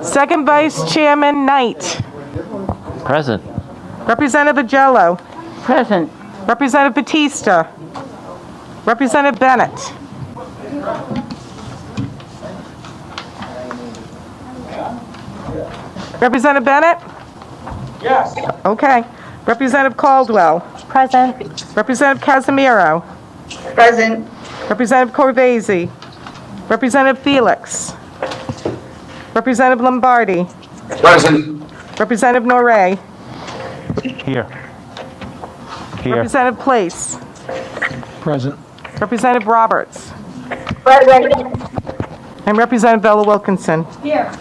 Second Vice Chairman Knight. Present. Representative Agello. Present. Representative Batista. Representative Bennett. Representative Bennett? Yes. Okay. Representative Caldwell. Present. Representative Casimiro. Present. Representative Corvese. Representative Felix. Representative Lombardi. Present. Representative Norrie. Here. Here. Representative Place. Present. Representative Roberts. Present. And Representative Bella Wilkinson. Here.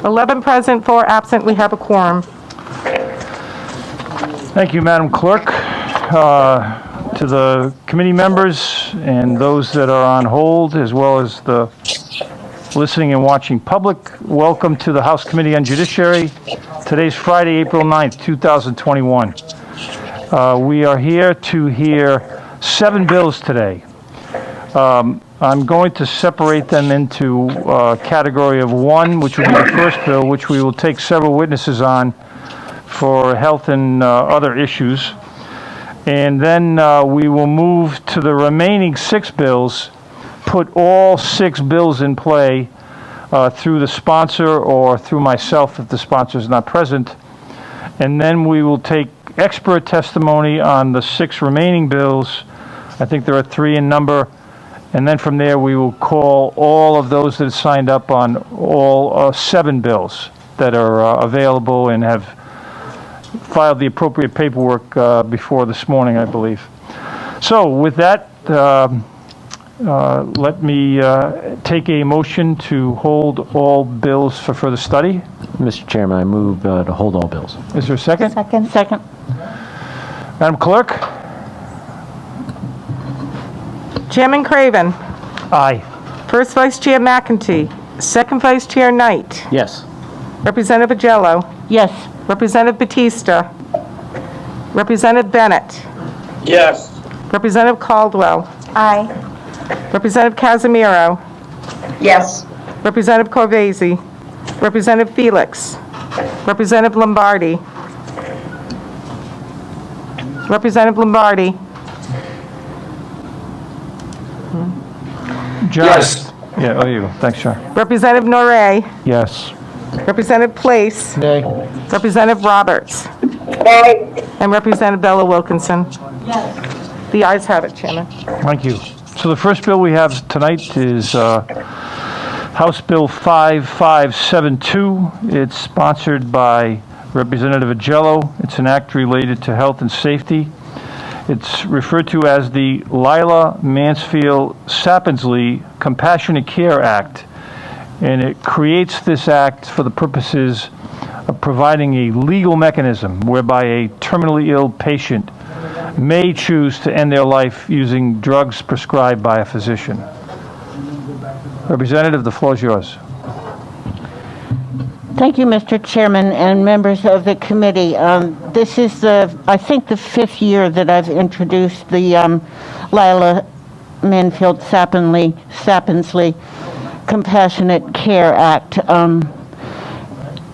11 present, 4 absent. We have a quorum. Thank you, Madam Clerk. To the committee members and those that are on hold, as well as the listening and watching public, welcome to the House Committee on Judiciary. Today's Friday, April 9th, 2021. We are here to hear 7 bills today. I'm going to separate them into a category of 1, which will be the first bill, which we will take several witnesses on for health and other issues. And then we will move to the remaining 6 bills, put all 6 bills in play through the sponsor or through myself if the sponsor is not present. And then we will take expert testimony on the 6 remaining bills. I think there are 3 in number. And then from there, we will call all of those that signed up on all 7 bills that are available and have filed the appropriate paperwork before this morning, I believe. So with that, let me take a motion to hold all bills for further study. Mr. Chairman, I move to hold all bills. Is there a second? Second. Madam Clerk? Chairman Craven. Aye. First Vice Chair McEntee. Second Vice Chair Knight. Yes. Representative Agello. Yes. Representative Batista. Representative Bennett. Yes. Representative Caldwell. Aye. Representative Casimiro. Yes. Representative Corvese. Representative Felix. Representative Lombardi. Representative Lombardi. Yes. Yeah, oh, you go. Thanks, Sharon. Representative Norrie. Yes. Representative Place. Nay. Representative Roberts. And Representative Bella Wilkinson. Yes. The ayes have it, Chairman. Thank you. So the first bill we have tonight is House Bill 5572. It's sponsored by Representative Agello. It's an act related to health and safety. It's referred to as the Lila, Mansfield, Sapidsley Compassionate Care Act. And it creates this act for the purposes of providing a legal mechanism whereby a terminally ill patient may choose to end their life using drugs prescribed by a physician. Representative, the floor is yours. Thank you, Mr. Chairman and members of the committee. This is, I think, the 5th year that I've introduced the Lila, Mansfield, Sapidsley Compassionate Care Act.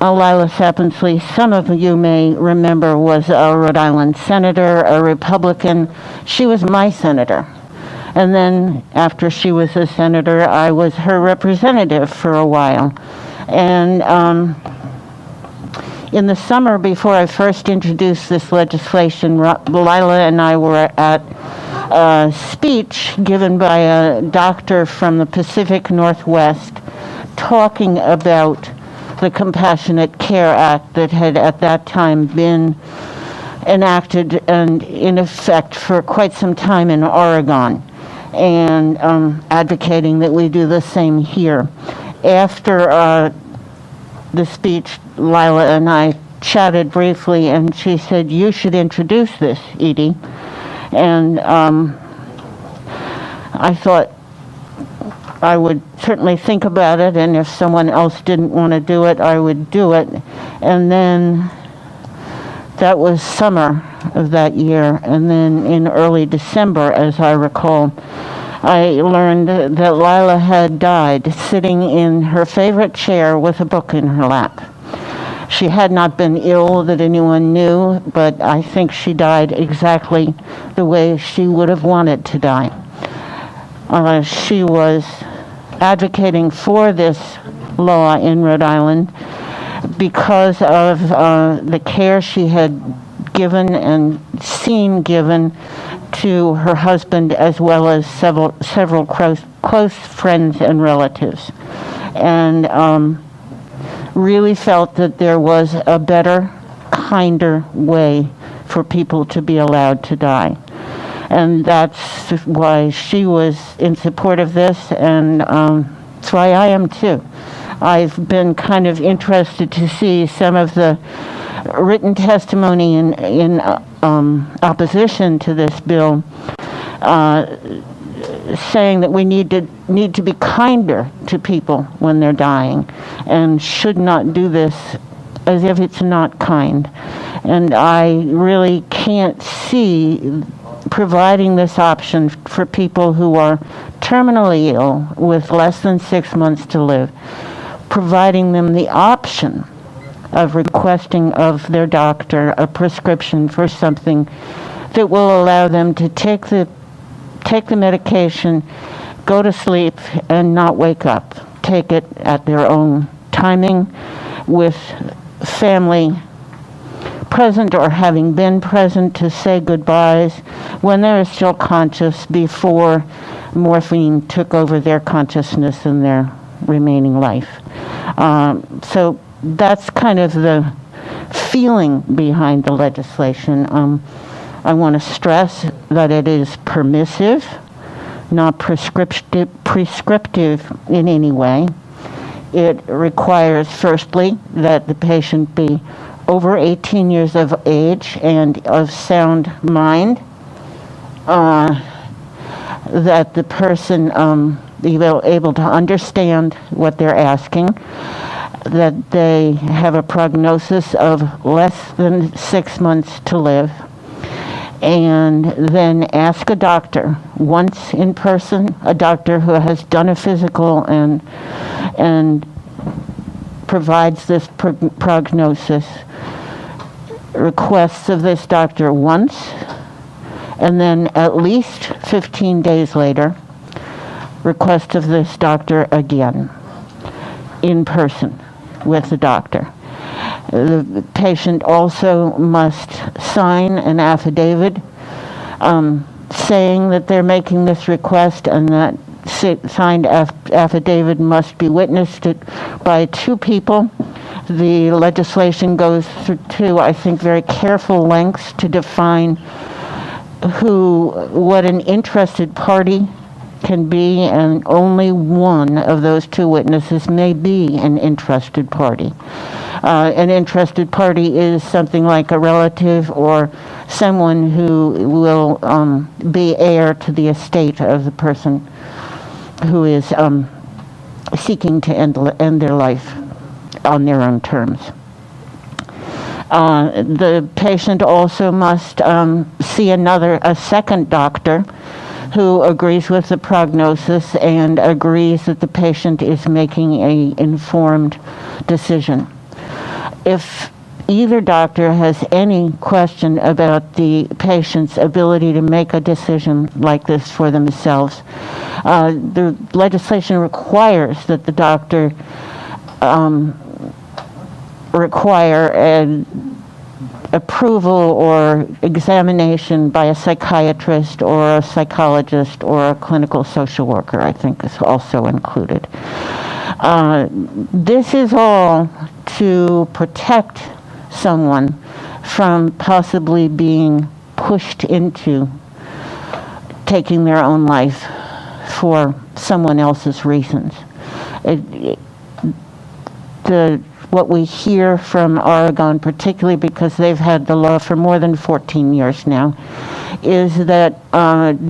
Lila Sapidsley, some of you may remember, was a Rhode Island senator, a Republican. She was my senator. And then after she was a senator, I was her representative for a while. And in the summer before I first introduced this legislation, Lila and I were at a speech given by a doctor from the Pacific Northwest talking about the Compassionate Care Act that had at that time been enacted and in effect for quite some time in Oregon, and advocating that we do the same here. After the speech, Lila and I chatted briefly, and she said, "You should introduce this, Edie." And I thought I would certainly think about it, and if someone else didn't want to do it, I would do it. And then that was summer of that year, and then in early December, as I recall, I learned that Lila had died sitting in her favorite chair with a book in her lap. She had not been ill that anyone knew, but I think she died exactly the way she would have wanted to die. She was advocating for this law in Rhode Island because of the care she had given and seen given to her husband, as well as several close friends and relatives, and really felt that there was a better, kinder way for people to be allowed to die. And that's why she was in support of this, and that's why I am too. I've been kind of interested to see some of the written testimony in opposition to this bill, saying that we need to be kinder to people when they're dying, and should not do this as if it's not kind. And I really can't see providing this option for people who are terminally ill with less than 6 months to live, providing them the option of requesting of their doctor a prescription for something that will allow them to take the medication, go to sleep, and not wake up. Take it at their own timing, with family present or having been present to say goodbyes when they're still conscious, before morphine took over their consciousness and their remaining life. So that's kind of the feeling behind the legislation. I want to stress that it is permissive, not prescriptive in any way. It requires, firstly, that the patient be over 18 years of age and of sound mind, that the person be able to understand what they're asking, that they have a prognosis of less than 6 months to live, and then ask a doctor once in person, a doctor who has done a physical and provides this prognosis, requests of this doctor once, and then at least 15 days later, request of this doctor again, in person with the doctor. The patient also must sign an affidavit saying that they're making this request, and that signed affidavit must be witnessed by 2 people. The legislation goes to, I think, very careful lengths to define what an interested party can be, and only one of those 2 witnesses may be an interested party. An interested party is something like a relative or someone who will be heir to the estate of the person who is seeking to end their life on their own terms. The patient also must see a second doctor who agrees with the prognosis and agrees that the patient is making an informed decision. If either doctor has any question about the patient's ability to make a decision like this for themselves, the legislation requires that the doctor require an approval or examination by a psychiatrist or a psychologist or a clinical social worker, I think, is also included. This is all to protect someone from possibly being pushed into taking their own life for someone else's reasons. What we hear from Oregon, particularly because they've had the law for more than 14 years now, is that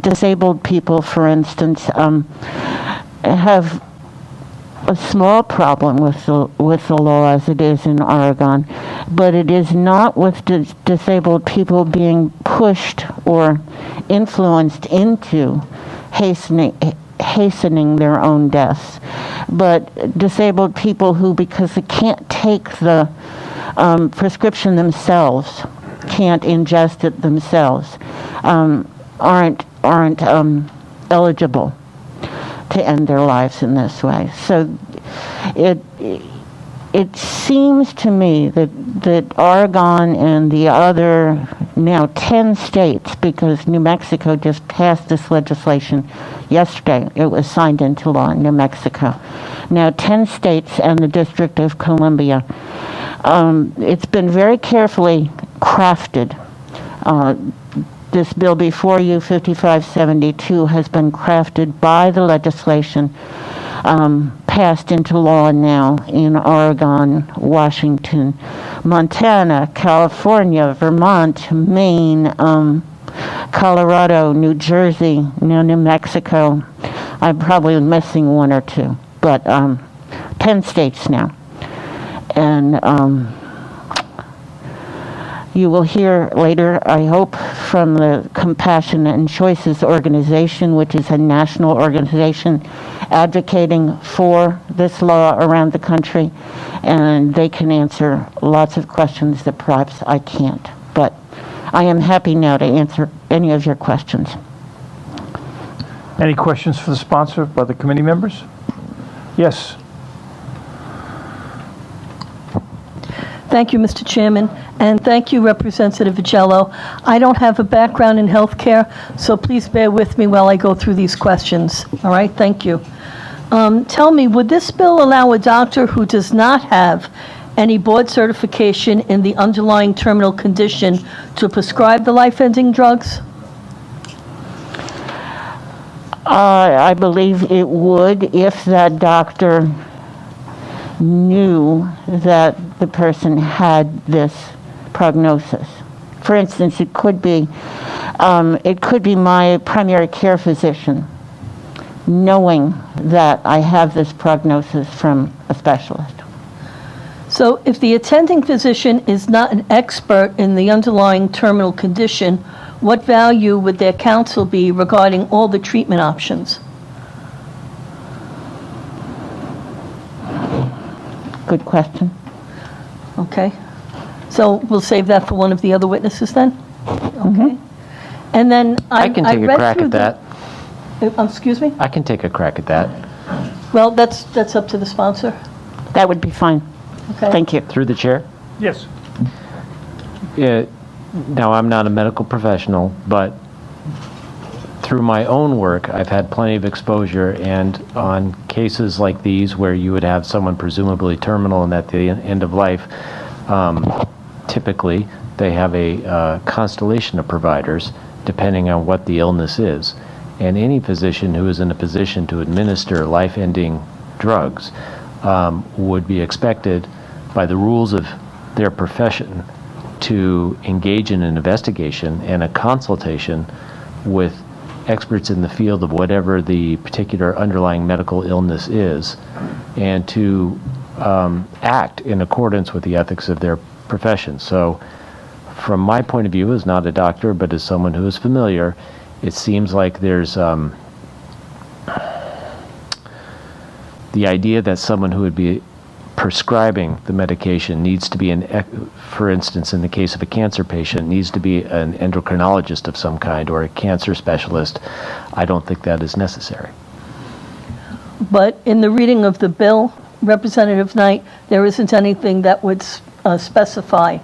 disabled people, for instance, have a small problem with the law as it is in Oregon, but it is not with disabled people being pushed or influenced into hastening their own deaths. But disabled people who, because they can't take the prescription themselves, can't ingest it themselves, aren't eligible to end their lives in this way. So it seems to me that Oregon and the other now 10 states, because New Mexico just passed this legislation yesterday, it was signed into law in New Mexico. Now 10 states and the District of Columbia. It's been very carefully crafted. This bill before you, 5572, has been crafted by the legislation passed into law now in Oregon, Washington, Montana, California, Vermont, Maine, Colorado, New Jersey, now New Mexico. I'm probably missing one or two, but 10 states now. And you will hear later, I hope, from the Compassion and Choices organization, which is a national organization advocating for this law around the country, and they can answer lots of questions that perhaps I can't. But I am happy now to answer any of your questions. Any questions for the sponsor by the committee members? Yes. Thank you, Mr. Chairman, and thank you, Representative Vigello. I don't have a background in healthcare, so please bear with me while I go through these questions. All right, thank you. Tell me, would this bill allow a doctor who does not have any board certification in the underlying terminal condition to prescribe the life-ending drugs? I believe it would if that doctor knew that the person had this prognosis. For instance, it could be my primary care physician knowing that I have this prognosis from a specialist. So if the attending physician is not an expert in the underlying terminal condition, what value would their counsel be regarding all the treatment options? Good question. Okay. So we'll save that for one of the other witnesses then? Okay. And then I can take a read crack through at that. Excuse me? I can take a crack at that. Well, that's up to the sponsor. That would be fine. Okay. Thank you. Through the chair? Yes. Now, I'm not a medical professional, but through my own work, I've had plenty of exposure, and on cases like these where you would have someone presumably terminal and at the end of life, typically they have a constellation of providers depending on what the illness is. And any physician who is in a position to administer life-ending drugs would be expected by the rules of their profession to engage in an investigation and a consultation with experts in the field of whatever the particular underlying medical illness is, and to act in accordance with the ethics of their profession. So from my point of view, as not a doctor, but as someone who is familiar, it seems like there's the idea that someone who would be prescribing the medication needs to be for instance, in the case of a cancer patient, needs to be an endocrinologist of some kind or a cancer specialist. I don't think that is necessary. But in the reading of the bill, Representative Knight, there isn't anything that would specify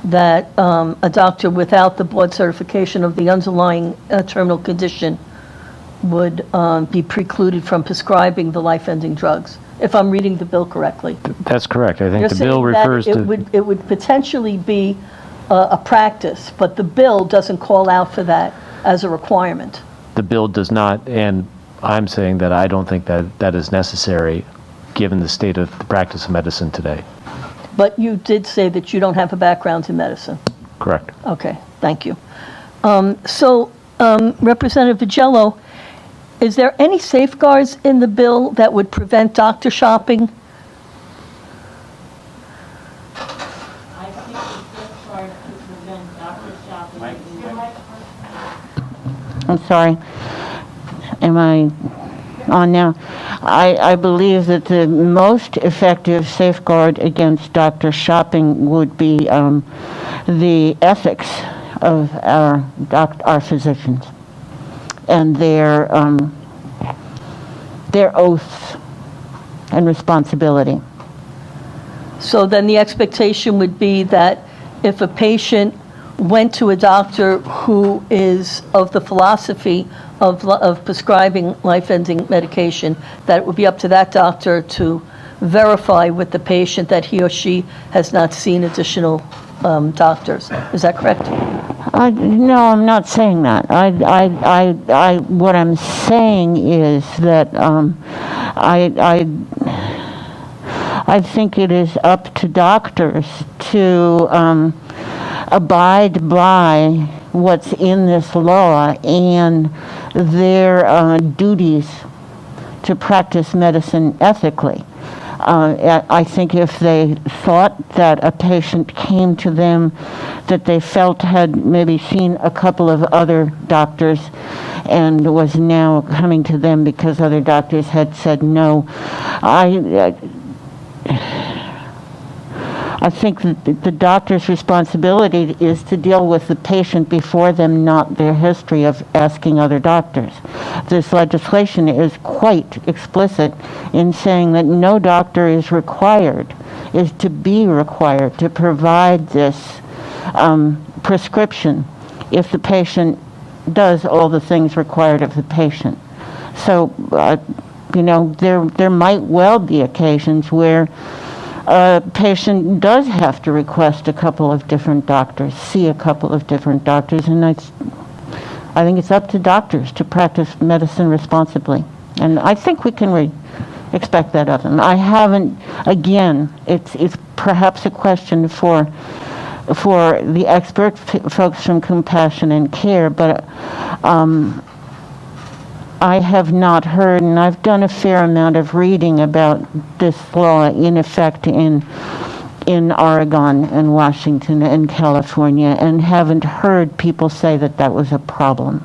that a doctor without the board certification of the underlying terminal condition would be precluded from prescribing the life-ending drugs, if I'm reading the bill correctly. That's correct. I think You're the bill saying that refers to... it would potentially be a practice, but the bill doesn't call out for that as a requirement. The bill does not, and I'm saying that I don't think that that is necessary given the state of the practice of medicine today. But you did say that you don't have a background in medicine. Correct. Okay, thank you. Representative Vigello, is there any safeguards in the bill that would prevent doctor shopping? I think the safeguards to prevent doctor shopping. I'm sorry. Am I on now? I believe that the most effective safeguard against doctor shopping would be the ethics of our physicians and their oaths and responsibility. So then the expectation would be that if a patient went to a doctor who is of the philosophy of prescribing life-ending medication, that it would be up to that doctor to verify with the patient that he or she has not seen additional doctors. Is that correct? No, I'm not saying that. What I'm saying is that I think it is up to doctors to abide by what's in this law and their duties to practice medicine ethically. I think if they thought that a patient came to them that they felt had maybe seen a couple of other doctors and was now coming to them because other doctors had said no, I think that the doctor's responsibility is to deal with the patient before them, not their history of asking other doctors. This legislation is quite explicit in saying that no doctor is to be required to provide this prescription if the patient does all the things required of the patient. So, there might well be occasions where a patient does have to request a couple of different doctors, see a couple of different doctors, and I think it's up to doctors to practice medicine responsibly. And I think we can expect that of them. I haven't, again, it's perhaps a question for the expert folks from Compassion and Care, but I have not heard, and I've done a fair amount of reading about this law in effect in Oregon and Washington and California, and haven't heard people say that that was a problem.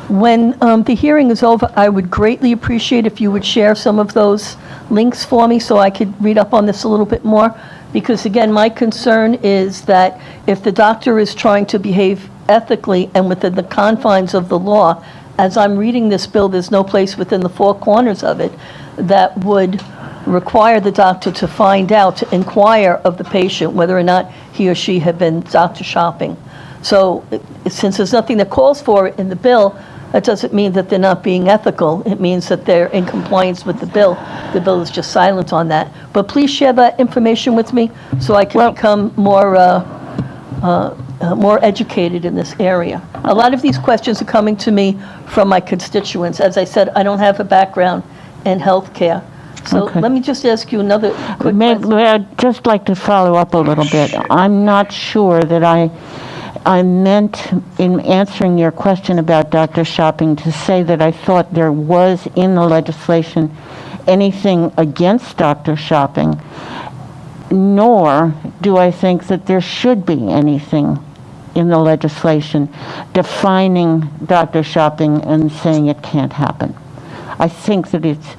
When the hearing is over, I would greatly appreciate if you would share some of those links for me so I could read up on this a little bit more. Because again, my concern is that if the doctor is trying to behave ethically and within the confines of the law, as I'm reading this bill, there's no place within the four corners of it that would require the doctor to find out, to inquire of the patient whether or not he or she had been doctor shopping. So since there's nothing that calls for it in the bill, that doesn't mean that they're not being ethical. It means that they're in compliance with the bill. The bill is just silent on that. But please share that information with me so I can become more educated in this area. A lot of these questions are coming to me from my constituents. As I said, I don't have a background in healthcare. So Okay. let me just ask you another quick May question. I'd just like to follow up a little bit. I'm not sure that I meant in answering your question about doctor shopping to say that I thought there was in the legislation anything against doctor shopping, nor do I think that there should be anything in the legislation defining doctor shopping and saying it can't happen. I think that it's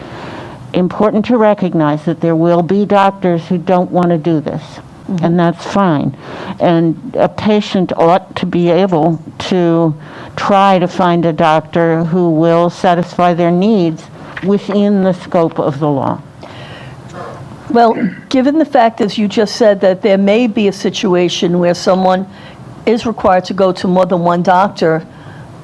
important to recognize that there will be doctors who don't want to do this, and that's fine. And a patient ought to be able to try to find a doctor who will satisfy their needs within the scope of the law. Well, given the fact, as you just said, that there may be a situation where someone is required to go to more than one doctor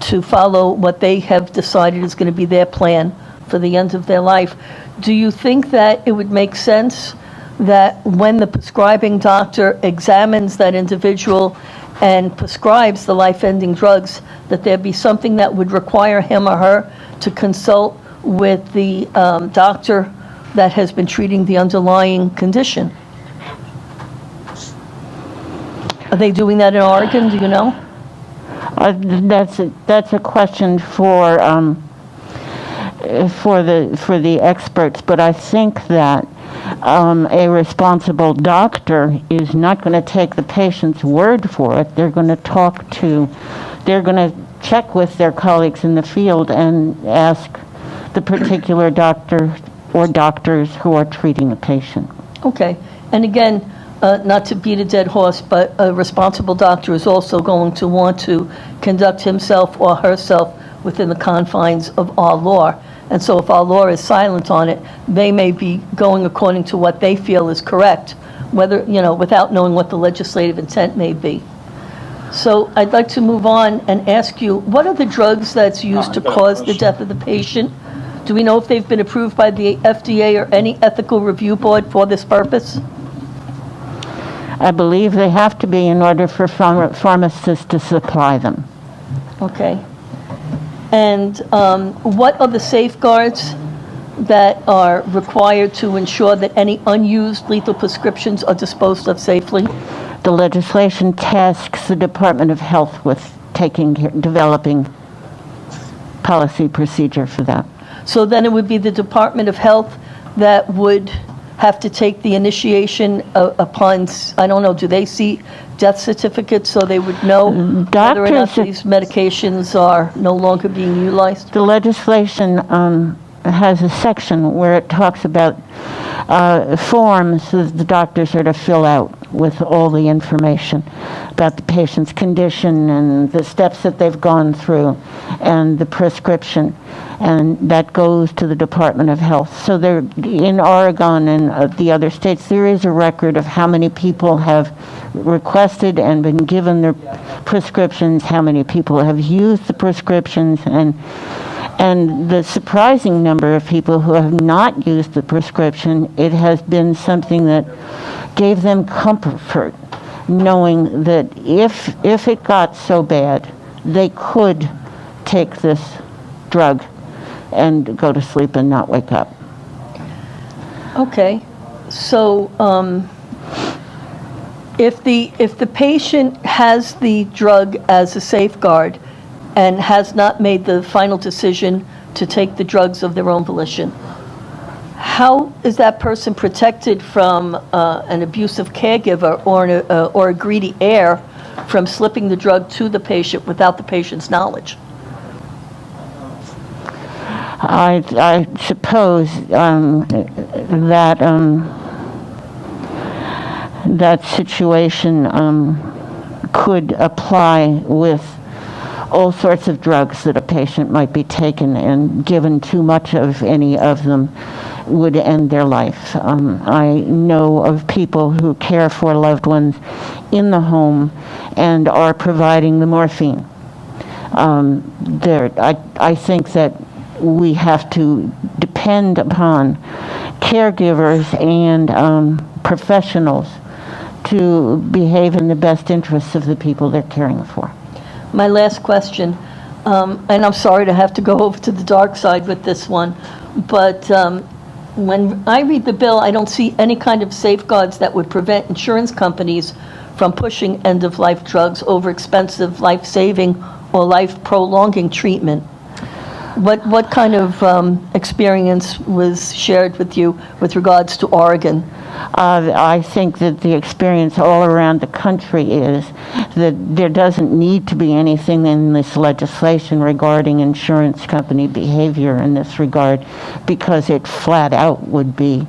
to follow what they have decided is going to be their plan for the end of their life, do you think that it would make sense that when the prescribing doctor examines that individual and prescribes the life-ending drugs, that there be something that would require him or her to consult with the doctor that has been treating the underlying condition? Are they doing that in Oregon, do you know? That's a question for the experts, but I think that a responsible doctor is not going to take the patient's word for it. They're going to check with their colleagues in the field and ask the particular doctor or doctors who are treating the patient. Okay. And again, not to beat a dead horse, but a responsible doctor is also going to want to conduct himself or herself within the confines of our law. And so if our law is silent on it, they may be going according to what they feel is correct, whether, without knowing what the legislative intent may be. So I'd like to move on and ask you, what are the drugs that's used to cause the death of the patient? Do we know if they've been approved by the FDA or any ethical review board for this purpose? I believe they have to be in order for pharmacists to supply them. Okay. And what are the safeguards that are required to ensure that any unused lethal prescriptions are disposed of safely? The legislation tasks the Department of Health with developing policy procedure for that. So then it would be the Department of Health that would have to take the initiation upon, I don't know, do they see death certificates so they would know whether or not these medications are no longer being utilized? The legislation has a section where it talks about forms that the doctors are to fill out with all the information about the patient's condition and the steps that they've gone through and the prescription, and that goes to the Department of Health. So there, in Oregon and the other states, there is a record of how many people have requested and been given their prescriptions, how many people have used the prescriptions, and the surprising number of people who have not used the prescription. It has been something that gave them comfort, knowing that if it got so bad, they could take this drug and go to sleep and not wake up. Okay. So if the patient has the drug as a safeguard and has not made the final decision to take the drugs of their own volition, how is that person protected from an abusive caregiver or a greedy heir from slipping the drug to the patient without the patient's knowledge? I suppose that situation could apply with all sorts of drugs that a patient might be taken, and given too much of any of them would end their life. I know of people who care for loved ones in the home and are providing the morphine. I think that we have to depend upon caregivers and professionals to behave in the best interests of the people they're caring for. My last question, and I'm sorry to have to go over to the dark side with this one, but when I read the bill, I don't see any kind of safeguards that would prevent insurance companies from pushing end-of-life drugs over expensive life-saving or life-prolonging treatment. What kind of experience was shared with you with regards to Oregon? I think that the experience all around the country is that there doesn't need to be anything in this legislation regarding insurance company behavior in this regard, because it flat out would be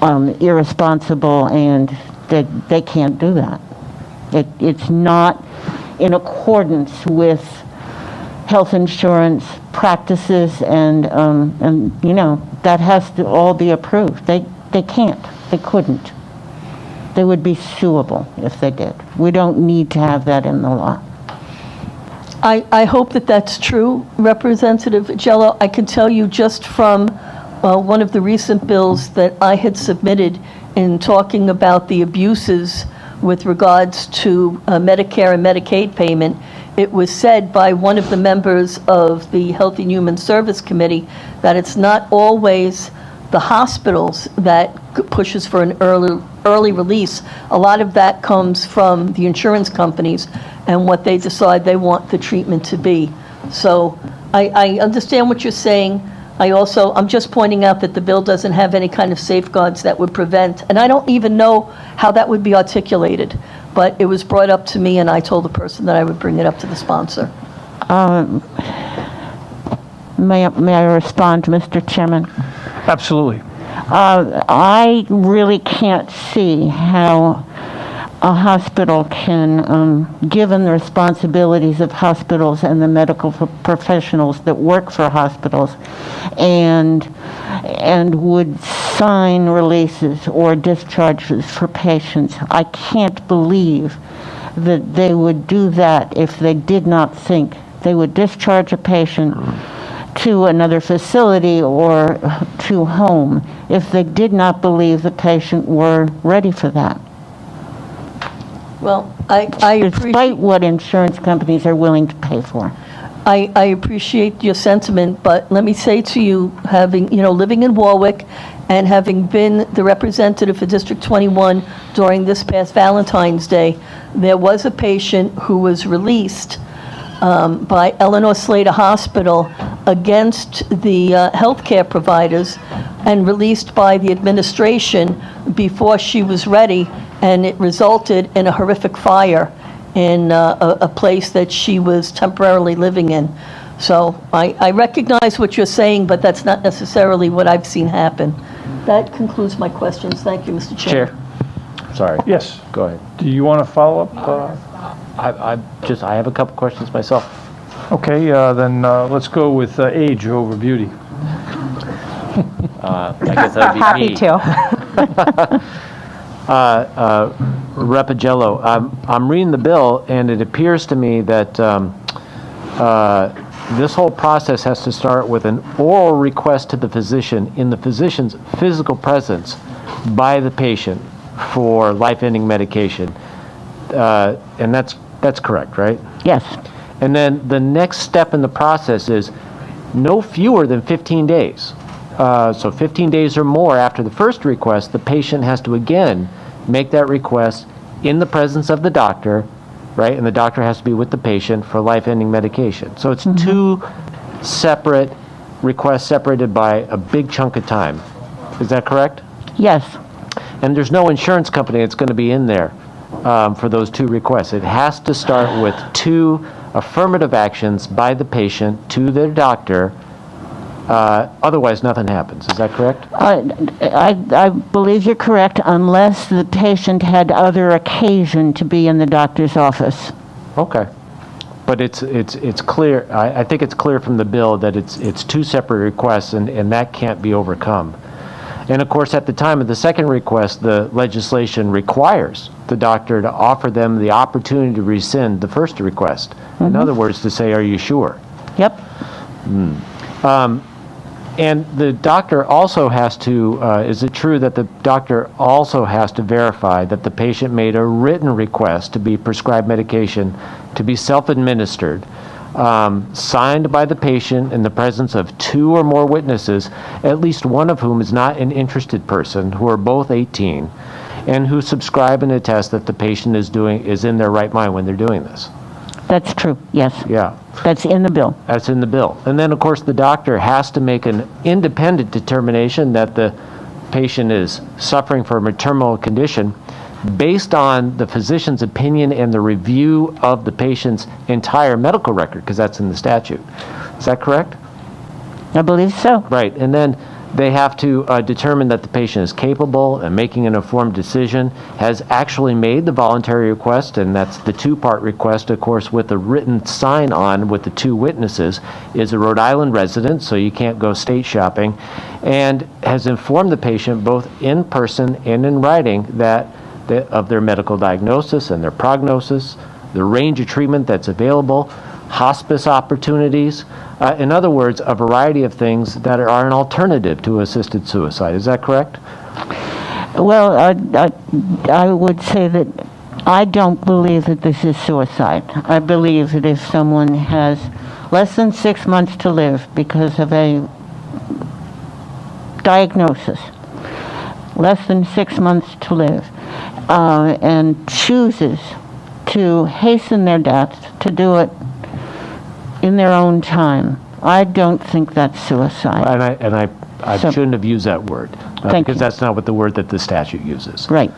irresponsible, and that they can't do that. It's not in accordance with health insurance practices, and that has to all be approved. They can't. They couldn't. They would be suable if they did. We don't need to have that in the law. I hope that that's true, Representative Jello. I can tell you just from one of the recent bills that I had submitted in talking about the abuses with regards to Medicare and Medicaid payment, it was said by one of the members of the Health and Human Service Committee that it's not always the hospitals that pushes for an early release. A lot of that comes from the insurance companies and what they decide they want the treatment to be. So I understand what you're saying. I'm just pointing out that the bill doesn't have any kind of safeguards that would prevent, and I don't even know how that would be articulated, but it was brought up to me and I told the person that I would bring it up to the sponsor. May I respond, Mr. Chairman? Absolutely. I really can't see how a hospital can, given the responsibilities of hospitals and the medical professionals that work for hospitals, and would sign releases or discharges for patients. I can't believe that they would do that if they did not think they would discharge a patient to another facility or to home if they did not believe the patient were ready for that, Well, I despite appreciate, what insurance companies are willing to pay for. I appreciate your sentiment, but let me say to you, having, living in Warwick and having been the representative for District 21 during this past Valentine's Day, there was a patient who was released by Eleanor Slater Hospital against the healthcare providers and released by the administration before she was ready, and it resulted in a horrific fire in a place that she was temporarily living in. So I recognize what you're saying, but that's not necessarily what I've seen happen. That concludes my questions. Thank you, Mr. Chair. Chair. Sorry. Yes. Go ahead. Do you want to follow up? I have a couple questions myself. Okay, then let's go with age over beauty. I guess that'd be Happy me. to. Repagello, I'm reading the bill, and it appears to me that this whole process has to start with an oral request to the physician in the physician's physical presence by the patient for life-ending medication. And that's correct, right? Yes. And then the next step in the process is no fewer than 15 days. So 15 days or more after the first request, the patient has to again make that request in the presence of the doctor, right? And the doctor has to be with the patient for life-ending medication. So it's two separate requests separated by a big chunk of time. Is that correct? Yes. And there's no insurance company that's going to be in there for those two requests. It has to start with two affirmative actions by the patient to their doctor. Otherwise, nothing happens. Is that correct? I believe you're correct, unless the patient had other occasion to be in the doctor's office. Okay. But it's clear, I think it's clear from the bill that it's two separate requests, and that can't be overcome. And of course, at the time of the second request, the legislation requires the doctor to offer them the opportunity to rescind the first request. In other words, to say, are you sure? Yep. And the doctor also has to, is it true that the doctor also has to verify that the patient made a written request to be prescribed medication to be self-administered, signed by the patient in the presence of two or more witnesses, at least one of whom is not an interested person, who are both 18, and who subscribe and attest that the patient is in their right mind when they're doing this? That's true, yes. Yeah. That's in the bill. That's in the bill. And then, of course, the doctor has to make an independent determination that the patient is suffering from a terminal condition based on the physician's opinion and the review of the patient's entire medical record, because that's in the statute. Is that correct? I believe so. Right. And then they have to determine that the patient is capable and making an informed decision, has actually made the voluntary request, and that's the two-part request, of course, with a written sign-on with the two witnesses, is a Rhode Island resident, so you can't go state shopping, and has informed the patient both in person and in writing that of their medical diagnosis and their prognosis, the range of treatment that's available, hospice opportunities, in other words, a variety of things that are an alternative to assisted suicide. Is that correct? Well, I would say that I don't believe that this is suicide. I believe that if someone has less than 6 months to live because of a diagnosis, less than 6 months to live, and chooses to hasten their death, to do it in their own time, I don't think that's suicide. And I shouldn't have used that word, Thank because you. that's not what the word that the statute uses. Right.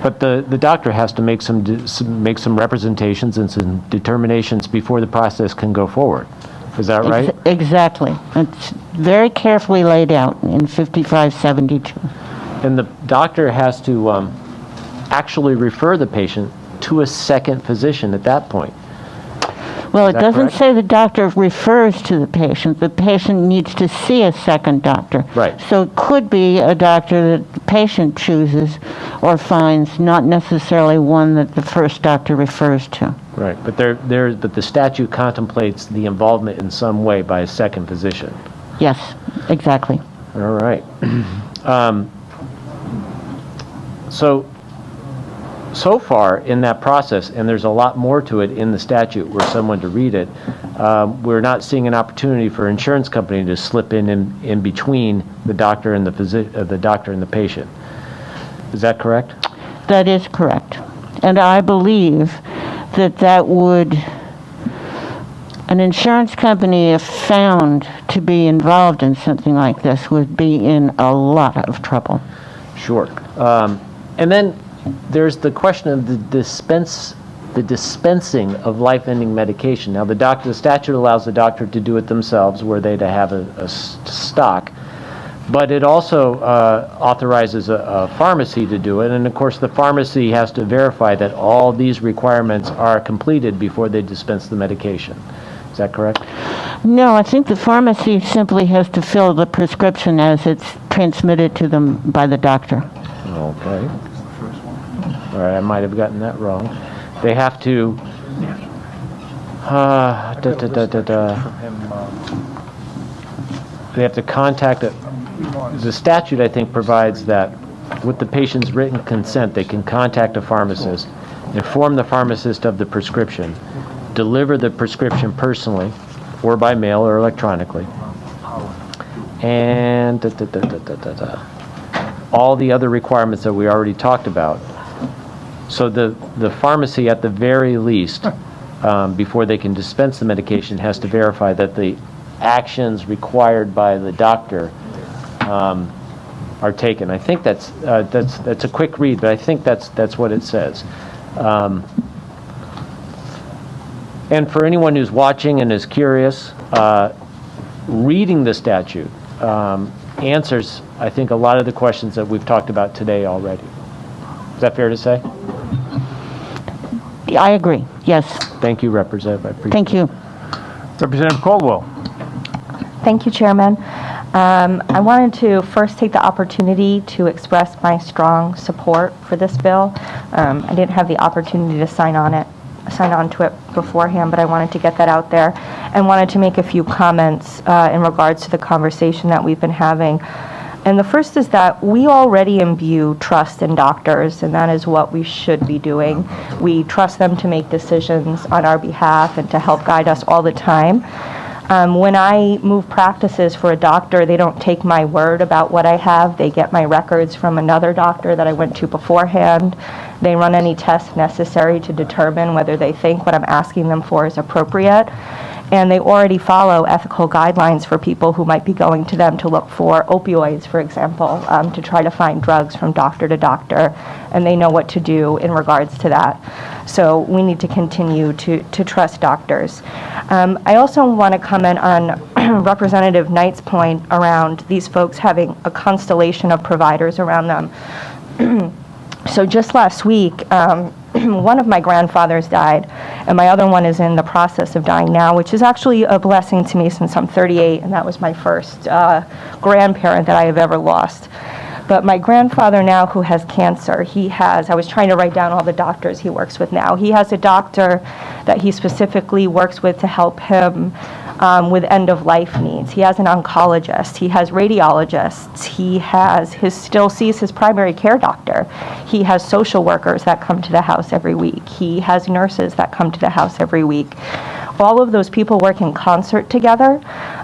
But the doctor has to make some representations and some determinations before the process can go forward. Is that right? Exactly. It's very carefully laid out in 5572. And the doctor has to actually refer the patient to a second physician at that point. Well, it that doesn't correct? say the doctor refers to the patient. The patient needs to see a second doctor. Right. So it could be a doctor that the patient chooses or finds, not necessarily one that the first doctor refers to. Right. But but the statute contemplates the involvement in some way by a second physician. Yes, exactly. All right. So far in that process, and there's a lot more to it in the statute were someone to read it, we're not seeing an opportunity for an insurance company to slip in between the doctor and the doctor and the patient. Is that correct? That is correct. And I believe that would, an insurance company, if found to be involved in something like this, would be in a lot of trouble. Sure. And then there's the question of the dispensing of life-ending medication. Now, the statute allows the doctor to do it themselves, were they to have a stock, but it also authorizes a pharmacy to do it, and of course the pharmacy has to verify that all these requirements are completed before they dispense the medication. Is that correct? No, I think the pharmacy simply has to fill the prescription as it's transmitted to them by the doctor. Okay. All right, I might have gotten that wrong. They have to, they have to contact the statute, I think, provides that with the patient's written consent, they can contact a pharmacist, inform the pharmacist of the prescription, deliver the prescription personally or by mail or electronically, and all the other requirements that we already talked about. So the pharmacy, at the very least, before they can dispense the medication, has to verify that the actions required by the doctor are taken. I think that's a quick read, but I think that's what it says. And for anyone who's watching and is curious, reading the statute answers, I think, a lot of the questions that we've talked about today already. Is that fair to say? I agree, yes. Thank you, Representative. I appreciate Thank you. Representative Caldwell. Thank you, Chairman. I wanted to first take the opportunity to express my strong support for this bill. I didn't have the opportunity to sign on to it beforehand, but I wanted to get that out there and wanted to make a few comments in regards to the conversation that we've been having. And the first is that we already imbue trust in doctors, and that is what we should be doing. We trust them to make decisions on our behalf and to help guide us all the time. When I move practices for a doctor, they don't take my word about what I have. They get my records from another doctor that I went to beforehand. They run any tests necessary to determine whether they think what I'm asking them for is appropriate. And they already follow ethical guidelines for people who might be going to them to look for opioids, for example, to try to find drugs from doctor to doctor, and they know what to do in regards to that. So we need to continue to trust doctors. I also want to comment on Representative Knight's point around these folks having a constellation of providers around them. So just last week, one of my grandfathers died, and my other one is in the process of dying now, which is actually a blessing to me since I'm 38, and that was my first grandparent that I have ever lost. But my grandfather now, who has cancer, I was trying to write down all the doctors he works with now. He has a doctor that he specifically works with to help him with end-of-life needs. He has an oncologist. He has radiologists. He still sees his primary care doctor. He has social workers that come to the house every week. He has nurses that come to the house every week. All of those people work in concert together,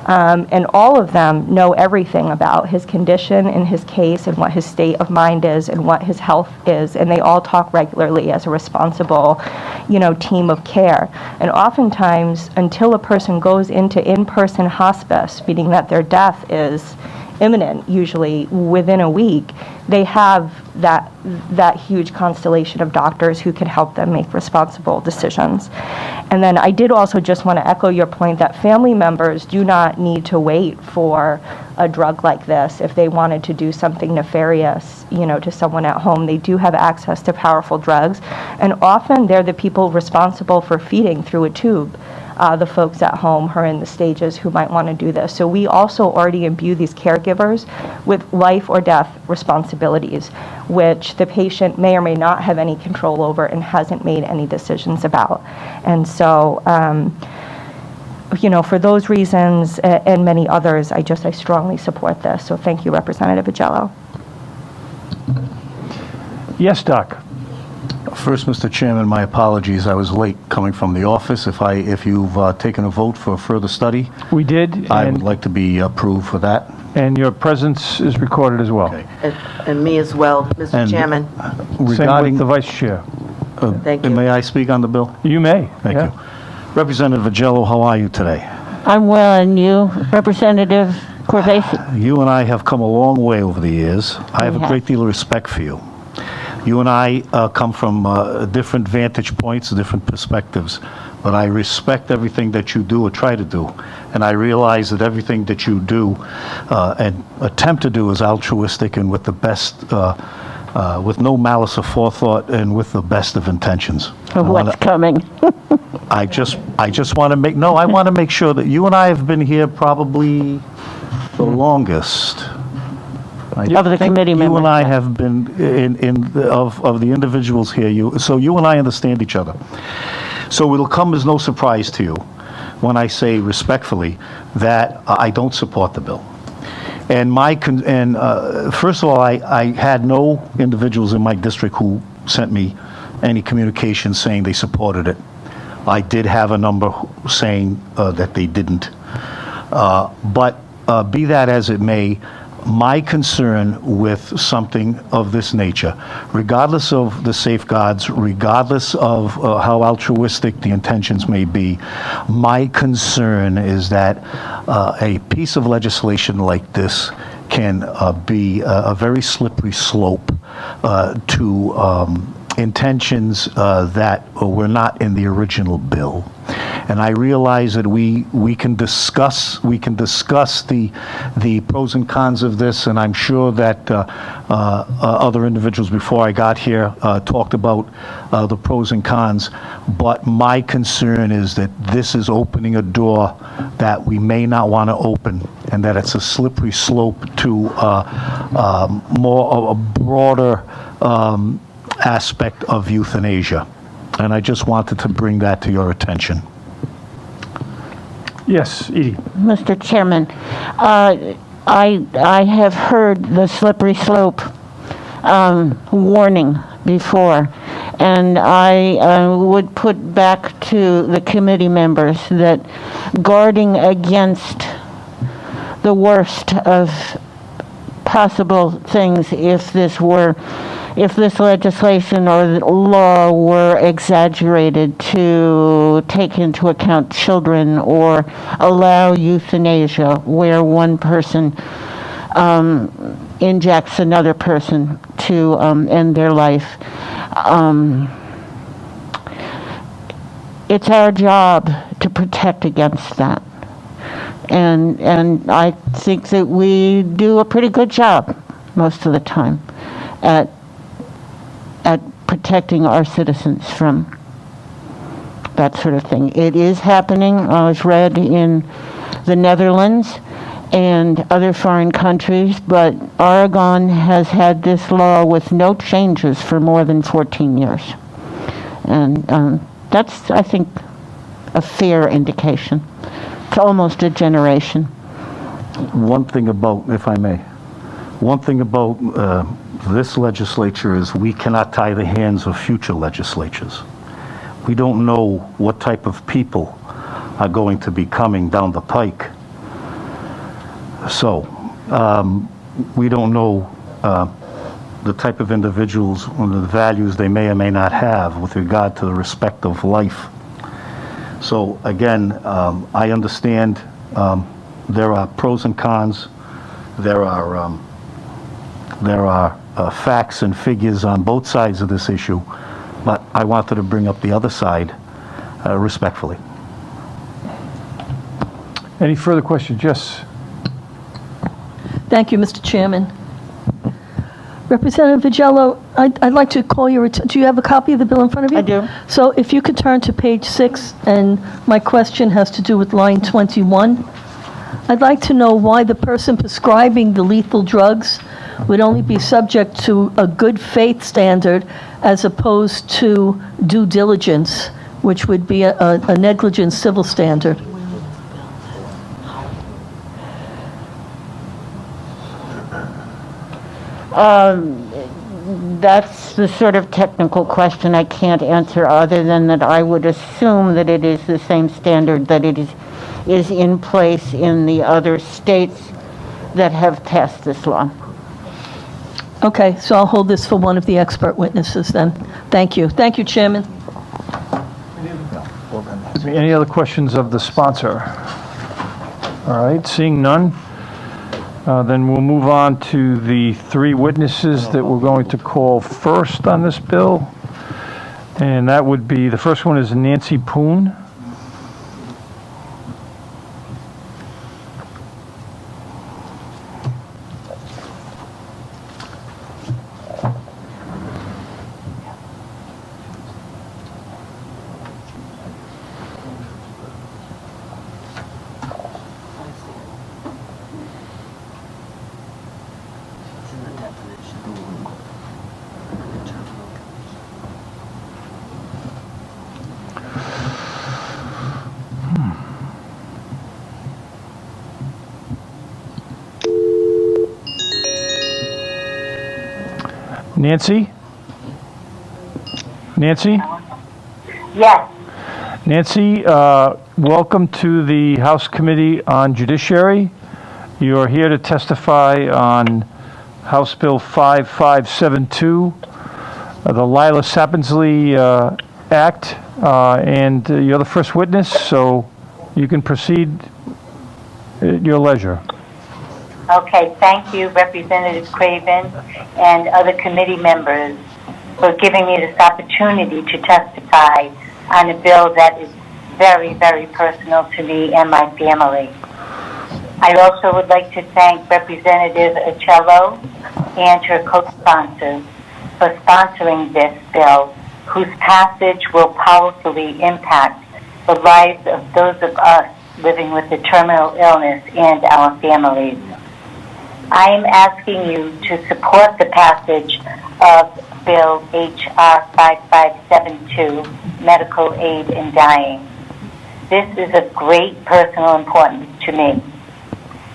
and all of them know everything about his condition and his case and what his state of mind is and what his health is, and they all talk regularly as a responsible, team of care. And oftentimes, until a person goes into in-person hospice, meaning that their death is imminent, usually within a week, they have that huge constellation of doctors who can help them make responsible decisions. And then I did also just want to echo your point that family members do not need to wait for a drug like this. If they wanted to do something nefarious, to someone at home, they do have access to powerful drugs. And often they're the people responsible for feeding through a tube the folks at home who are in the stages who might want to do this. So we also already imbue these caregivers with life or death responsibilities, which the patient may or may not have any control over and hasn't made any decisions about. And so, for those reasons and many others, I strongly support this. So thank you, Representative Agello. Yes, Doc. First, Mr. Chairman, my apologies. I was late coming from the office. If you've taken a vote for further study, We did, I would like to be approved for that. and your presence is recorded as well. Okay. And me as well, Mr. And- Chairman. Same with Regarding, the vice chair. Thank you. may I speak on the bill? You may. Thank yeah. you. Representative Agello, how are you today? I'm well, and you, Representative Corvasi? You and I have come a long way over the years. I have a have. great deal of respect for you. You and I come from different vantage points, different perspectives, but I respect everything that you do or try to do. And I realize that everything that you do and attempt to do is altruistic and with the best, with no malice of forethought and with the best of intentions. Of what's coming? I just want to I want to make sure that you and I have been here probably the longest. Of the committee You members. and I have been of the individuals here. So you and I understand each other. So it'll come as no surprise to you when I say respectfully that I don't support the bill. And first of all, I had no individuals in my district who sent me any communication saying they supported it. I did have a number saying that they didn't. But be that as it may, my concern with something of this nature, regardless of the safeguards, regardless of how altruistic the intentions may be, my concern is that a piece of legislation like this can be a very slippery slope to intentions that were not in the original bill. And I realize that we can discuss the pros and cons of this, and I'm sure that other individuals before I got here talked about the pros and cons. But my concern is that this is opening a door that we may not want to open, and that it's a slippery slope to more of a broader aspect of euthanasia. And I just wanted to bring that to your attention. Yes, Edie. Mr. Chairman, I have heard the slippery slope warning before, and I would put back to the committee members that guarding against the worst of possible things if this legislation or the law were exaggerated to take into account children or allow euthanasia where one person injects another person to end their life. It's our job to protect against that. And I think that we do a pretty good job most of the time at protecting our citizens from that sort of thing. It is happening. I was read in the Netherlands and other foreign countries, but Oregon has had this law with no changes for more than 14 years. And that's, I think, a fair indication. It's almost a generation. One thing about, if I may, this legislature is we cannot tie the hands of future legislatures. We don't know what type of people are going to be coming down the pike. So, we don't know the type of individuals and the values they may or may not have with regard to the respect of life. So again, I understand there are pros and cons there are facts and figures on both sides of this issue, but I wanted to bring up the other side respectfully. Any further questions? Yes. Thank you, Mr. Chairman. Representative Vigello, I'd like to call your attention. Do you have a copy of the bill in front of you? I do. So if you could turn to page 6, and my question has to do with line 21. I'd like to know why the person prescribing the lethal drugs would only be subject to a good faith standard as opposed to due diligence, which would be a negligent civil standard. That's the sort of technical question I can't answer, other than that I would assume that it is the same standard that it is in place in the other states that have passed this law. Okay, so I'll hold this for one of the expert witnesses then. Thank you. Thank you, Chairman. Any other questions of the sponsor? All right, seeing none, then we'll move on to the 3 witnesses that we're going to call first on this bill. And that would be, the first one is Nancy Poon. Nancy? Nancy? Yes. Nancy, welcome to the House Committee on Judiciary. You are here to testify on House Bill 5572, the Lila Sapidsley Act, and you're the first witness, so you can proceed at your leisure. Okay, thank you, Representative Craven and other committee members, for giving me this opportunity to testify on a bill that is very, very personal to me and my family. I also would like to thank Representative Acello and her co-sponsors for sponsoring this bill, whose passage will powerfully impact the lives of those of us living with a terminal illness and our families. I am asking you to support the passage of Bill H.R. 5572, Medical Aid in Dying. This is of great personal importance to me.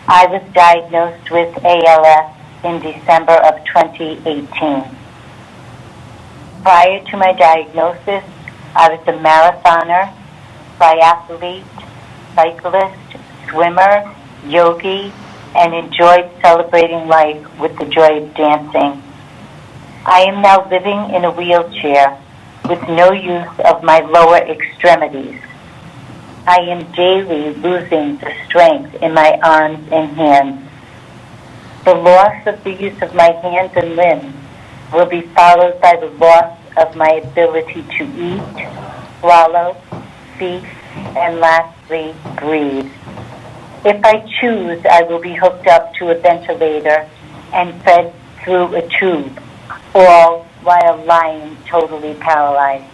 I was diagnosed with ALS in December of 2018. Prior to my diagnosis, I was a marathoner, triathlete, cyclist, swimmer, yogi, and enjoyed celebrating life with the joy of dancing. I am now living in a wheelchair with no use of my lower extremities. I am daily losing the strength in my arms and hands. The loss of the use of my hands and limbs will be followed by the loss of my ability to eat, swallow, speak, and lastly, breathe. If I choose, I will be hooked up to a ventilator and fed through a tube, all while lying totally paralyzed.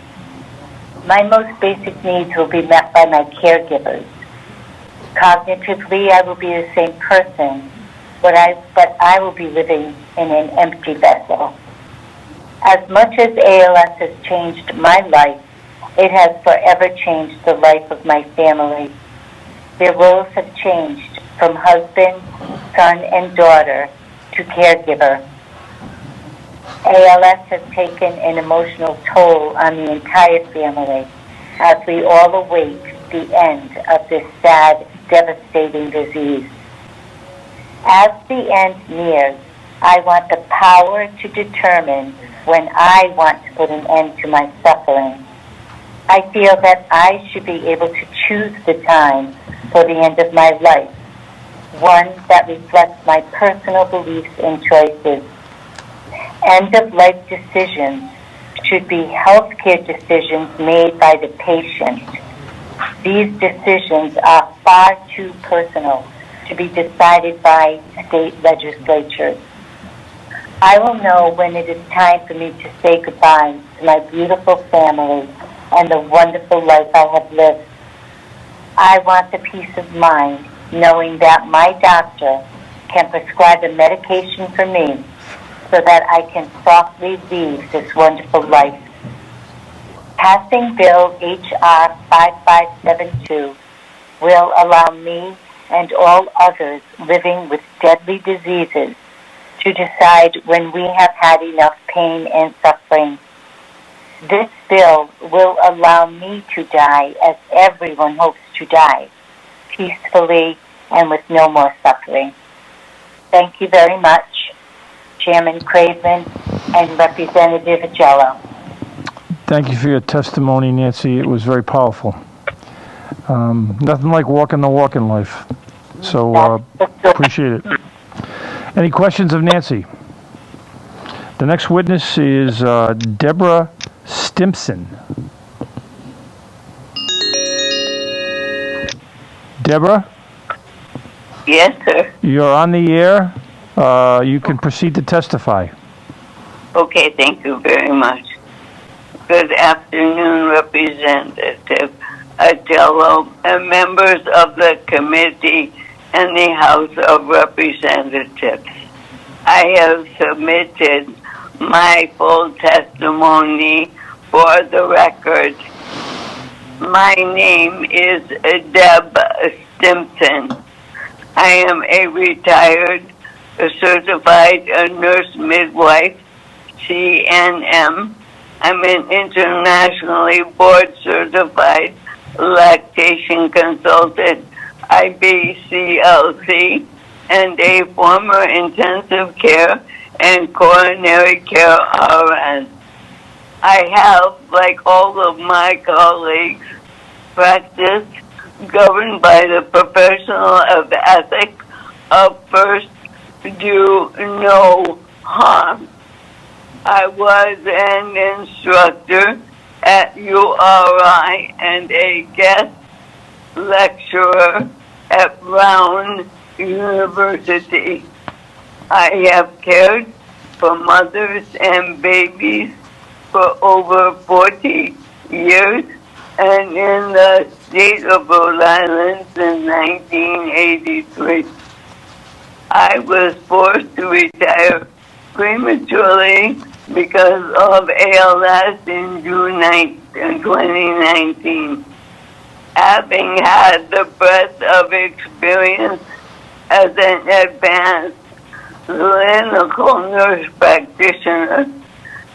My most basic needs will be met by my caregivers. Cognitively, I will be the same person, but I will be living in an empty vessel. As much as ALS has changed my life, it has forever changed the life of my family. Their roles have changed from husband, son, and daughter to caregiver. ALS has taken an emotional toll on the entire family as we all await the end of this sad, devastating disease. As the end nears, I want the power to determine when I want to put an end to my suffering. I feel that I should be able to choose the time for the end of my life. one that reflects my personal beliefs and choices. End-of-life decisions should be healthcare decisions made by the patient. These decisions are far too personal to be decided by state legislatures. I will know when it is time for me to say goodbye to my beautiful family and the wonderful life I have lived. I want the peace of mind knowing that my doctor can prescribe a medication for me so that I can softly leave this wonderful life. Passing Bill H.R. 5572 will allow me and all others living with deadly diseases to decide when we have had enough pain and suffering. This bill will allow me to die as everyone hopes to die, peacefully and with no more suffering. Thank you very much, Chairman Craven and Representative Agello. Thank you for your testimony, Nancy. It was very powerful. Nothing like walking the walk in life. So appreciate it. Any questions of Nancy? The next witness is Deborah Stimson. Deborah? Yes, sir. You're on the air. You can proceed to testify. Okay, thank you very much. Good afternoon, Representative Agello and members of the committee and the House of Representatives. I have submitted my full testimony for the record. My name is Deborah Stimson. I am a retired certified nurse midwife, CNM. I'm an internationally board certified lactation consultant, IBCLC, and a former intensive care and coronary care RN. I have, like all of my colleagues, practiced governed by the professional of ethics of first do no harm. I was an instructor at URI and a guest lecturer at Brown University. I have cared for mothers and babies for over 40 years and in the state of Rhode Island since 1983. I was forced to retire prematurely because of ALS in June 2019. Having had the breadth of experience as an advanced clinical nurse practitioner,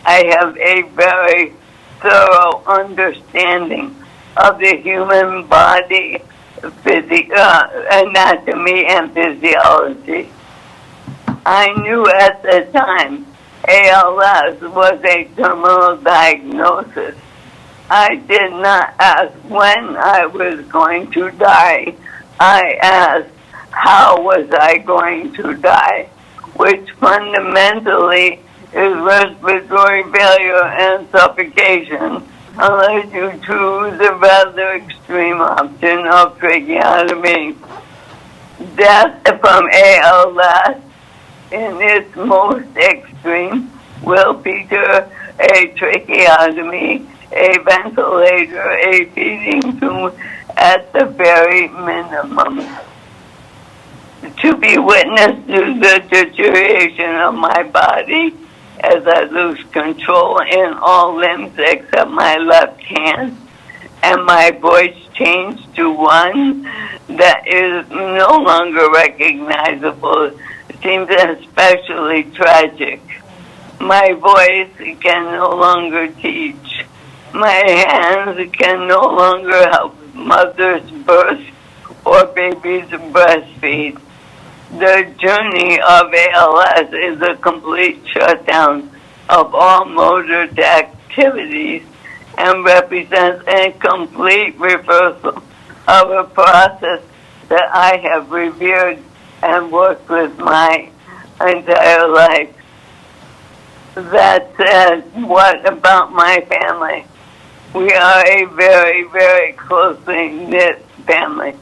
I have a very thorough understanding of the human body, anatomy, and physiology. I knew at the time ALS was a terminal diagnosis. I did not ask when I was going to die. I asked how was I going to die, which fundamentally is respiratory failure and suffocation unless you choose the rather extreme option of tracheotomy. Death from ALS in its most extreme will feature a tracheotomy, a ventilator, a feeding tube at the very minimum. To be witness to the deterioration of my body as I lose control in all limbs except my left hand, and my voice changed to one that is no longer recognizable, seems especially tragic. My voice can no longer teach. My hands can no longer help mothers birth or babies breastfeed. The journey of ALS is a complete shutdown of all motor activities and represents a complete reversal of a process that I have revered and worked with my entire life. That said, what about my family? We are a very, very closely knit family.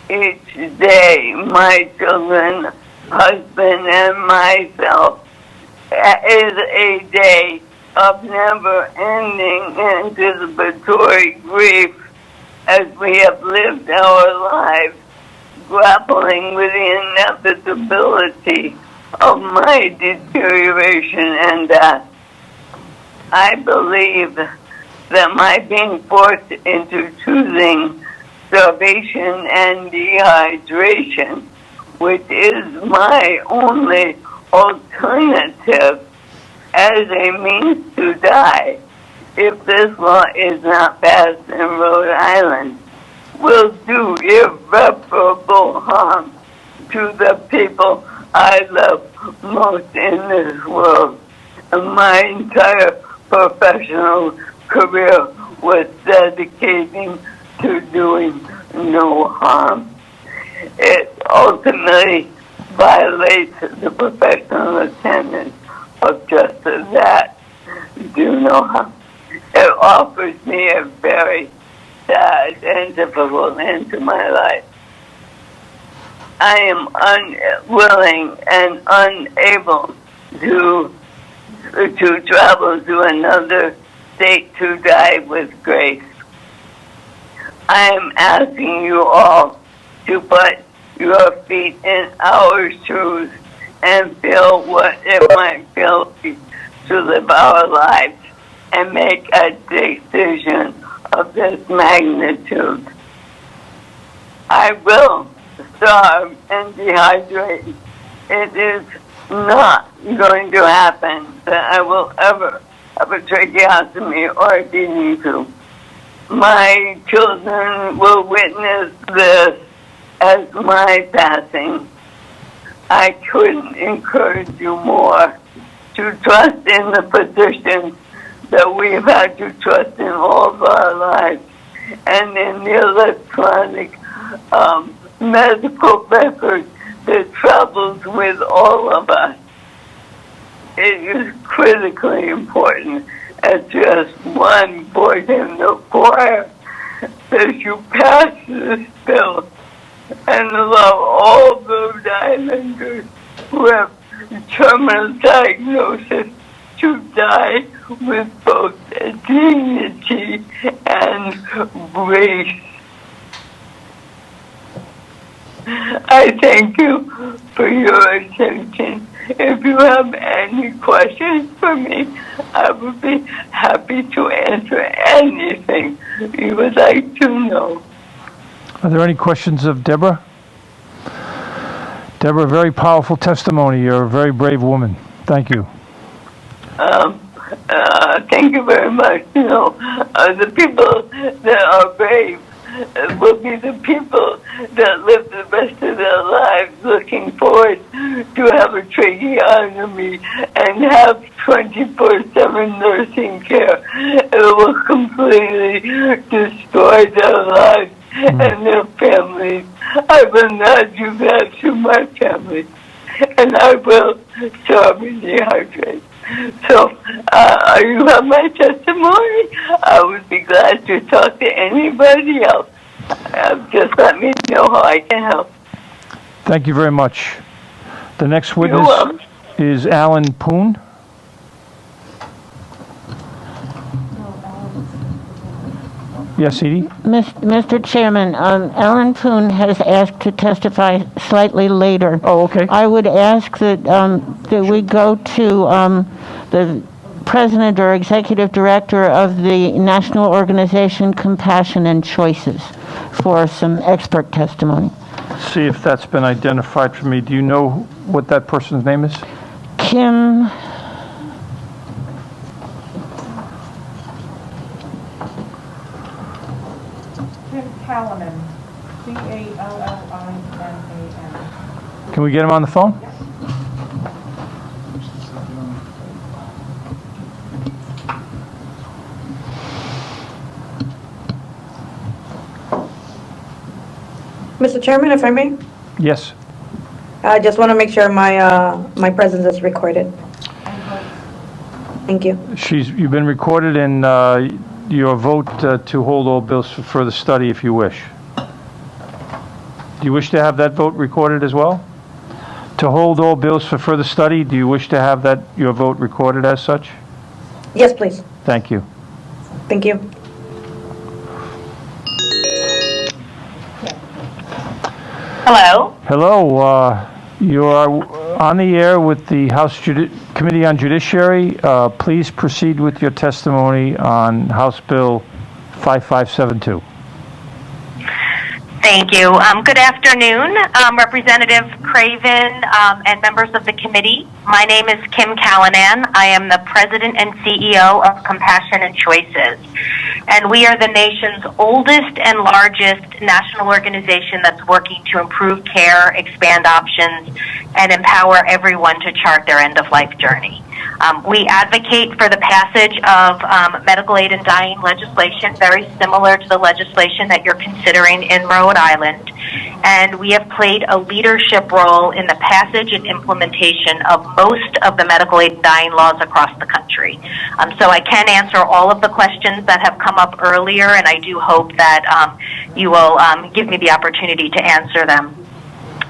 Each day, my children, husband, and myself is a day of never-ending anticipatory grief as we have lived our lives grappling with the inevitability of my deterioration and death. I believe that my being forced into choosing starvation and dehydration, which is my only alternative as a means to die, if this law is not passed in Rhode Island, will do irreparable harm to the people I love most in this world. And my entire professional career was dedicating to doing no harm. It ultimately violates the professional tenets of just that, do no harm. It offers me a very sad and difficult end to my life. I am unwilling and unable to travel to another state to die with grace. I am asking you all to put your feet in our shoes and feel what it might feel to live our lives and make a decision of this magnitude. I will starve and dehydrate. It is not going to happen that I will ever have a tracheostomy or a kidney tube. My children will witness this as my passing. I couldn't encourage you more to trust in the physicians that we've had to trust in all of our lives and in the electronic medical record that travels with all of us. It is critically important as just one voice in the choir that you pass this bill and allow all those islanders who have terminal diagnosis to die with both dignity and grace. I thank you for your attention. If you have any questions for me, I would be happy to answer anything you would like to know. Are there any questions of Deborah? Deborah, very powerful testimony. You're a very brave woman. Thank you. Thank you very much. You know, the people that are brave will be the people that live the rest of their lives looking forward to have a tracheotomy and have 24/7 nursing care. It will completely destroy their lives and their families. I will not do that to my family, and I will starve and dehydrate. So, you have my testimony. I would be glad to talk to anybody else. Just let me know how I can help. Thank you very much. The next witness is Alan Poon. Yes, Edie? Mr. Chairman, Alan Poon has asked to testify slightly later. Oh, okay. I would ask that we go to the President or Executive Director of the National Organization Compassion and Choices for some expert testimony. See if that's been identified for me. Do you know what that person's name is? Kim Callanan, Callinan. Can we get him on the phone? Mr. Chairman, if I may. Yes. I just want to make sure my presence is recorded. Thank you. You've been recorded, and your vote to hold all bills for further study if you wish. Do you wish to have that vote recorded as well? To hold all bills for further study, do you wish to have your vote recorded as such? Yes, please. Thank you. Thank you. Hello? Hello, you are on the air with the House Committee on Judiciary. Please proceed with your testimony on House Bill 5572. Thank you. Good afternoon, Representative Craven and members of the committee. My name is Kim Callanan. I am the President and CEO of Compassion and Choices. And we are the nation's oldest and largest national organization that's working to improve care, expand options, and empower everyone to chart their end-of-life journey. We advocate for the passage of medical aid in dying legislation, very similar to the legislation that you're considering in Rhode Island. And we have played a leadership role in the passage and implementation of most of the medical aid in dying laws across the country. So I can answer all of the questions that have come up earlier, and I do hope that you will give me the opportunity to answer them.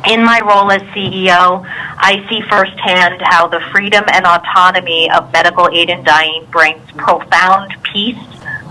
In my role as CEO, I see firsthand how the freedom and autonomy of medical aid in dying brings profound peace,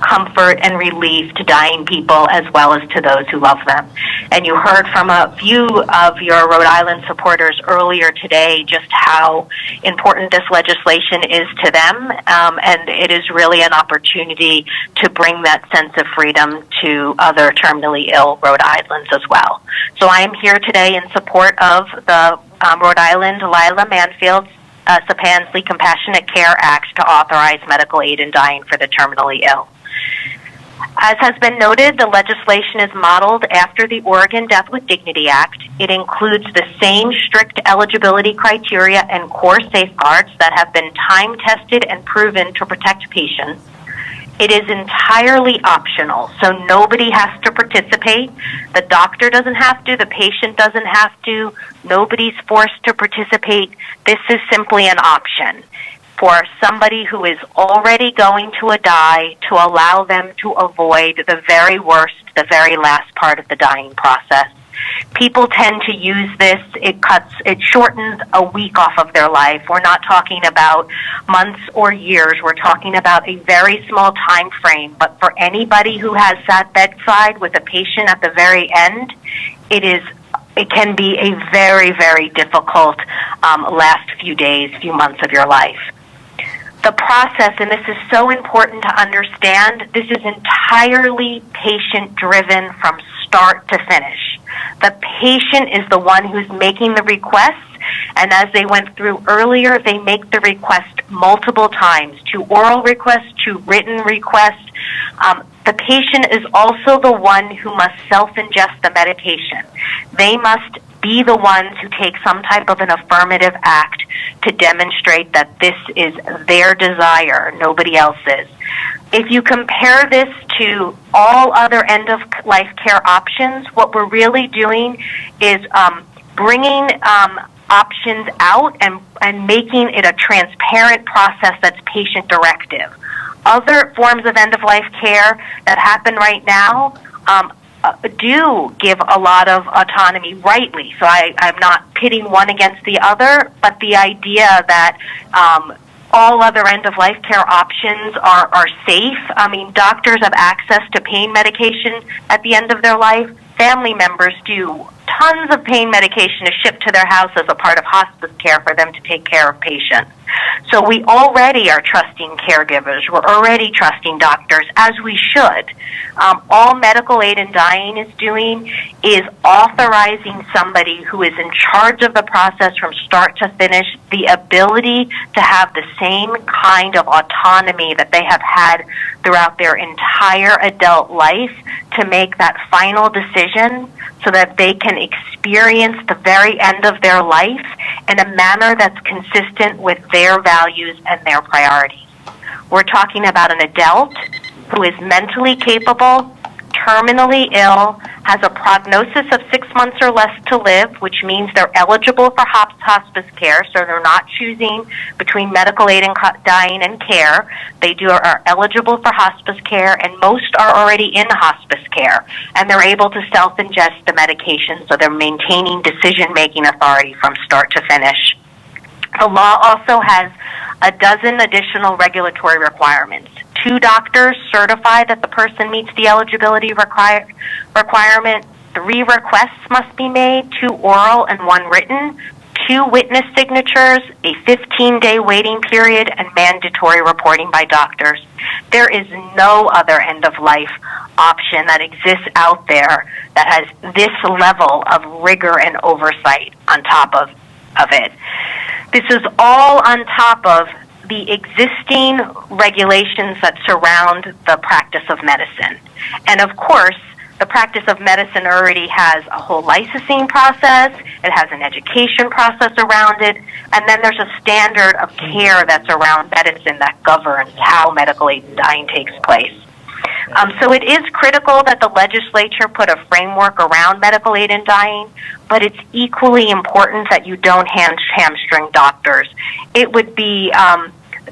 comfort, and relief to dying people as well as to those who love them. And you heard from a few of your Rhode Island supporters earlier today just how important this legislation is to them, and it is really an opportunity to bring that sense of freedom to other terminally ill Rhode Islanders as well. So I am here today in support of the Rhode Island, Lila, Mansfield, Sapidsley Compassionate Care Act to authorize medical aid in dying for the terminally ill. As has been noted, the legislation is modeled after the Oregon Death with Dignity Act. It includes the same strict eligibility criteria and core safeguards that have been time-tested and proven to protect patients. It is entirely optional, so nobody has to participate. The doctor doesn't have to, the patient doesn't have to, nobody's forced to participate. This is simply an option for somebody who is already going to die to allow them to avoid the very worst, the very last part of the dying process. People tend to use this, it shortens a week off of their life. We're not talking about months or years, we're talking about a very small time frame. But for anybody who has sat bedside with a patient at the very end, it can be a very, very difficult last few days, few months of your life. The process, and this is so important to understand, this is entirely patient-driven from start to finish. The patient is the one who's making the requests, and as they went through earlier, they make the request multiple times, 2 oral requests, 2 written requests. The patient is also the one who must self-ingest the medication. They must be the ones who take some type of an affirmative act to demonstrate that this is their desire, nobody else's. If you compare this to all other end-of-life care options, what we're really doing is bringing options out and making it a transparent process that's patient-directive. Other forms of end-of-life care that happen right now do give a lot of autonomy, rightly. So I'm not pitting one against the other, but the idea that all other end-of-life care options are safe. I mean, doctors have access to pain medication at the end of their life. Family members do. Tons of pain medication is shipped to their house as a part of hospice care for them to take care of patients. So we already are trusting caregivers. We're already trusting doctors, as we should. All medical aid in dying is doing is authorizing somebody who is in charge of the process from start to finish the ability to have the same kind of autonomy that they have had throughout their entire adult life to make that final decision so that they can experience the very end of their life in a manner that's consistent with their values and their priorities. We're talking about an adult who is mentally capable, terminally ill, has a prognosis of 6 months or less to live, which means they're eligible for hospice care, so they're not choosing between medical aid and dying and care. They are eligible for hospice care, and most are already in hospice care, and they're able to self-ingest the medication, so they're maintaining decision-making authority from start to finish. The law also has a dozen additional regulatory requirements. 2 doctors certify that the person meets the eligibility requirement. 3 requests must be made, 2 oral and 1 written, 2 witness signatures, a 15-day waiting period, and mandatory reporting by doctors. There is no other end-of-life option that exists out there that has this level of rigor and oversight on top of it. This is all on top of the existing regulations that surround the practice of medicine. And of course, the practice of medicine already has a whole licensing process, it has an education process around it, and then there's a standard of care that's around medicine that governs how medical aid and dying takes place. So it is critical that the legislature put a framework around medical aid and dying, but it's equally important that you don't hamstring doctors. It would be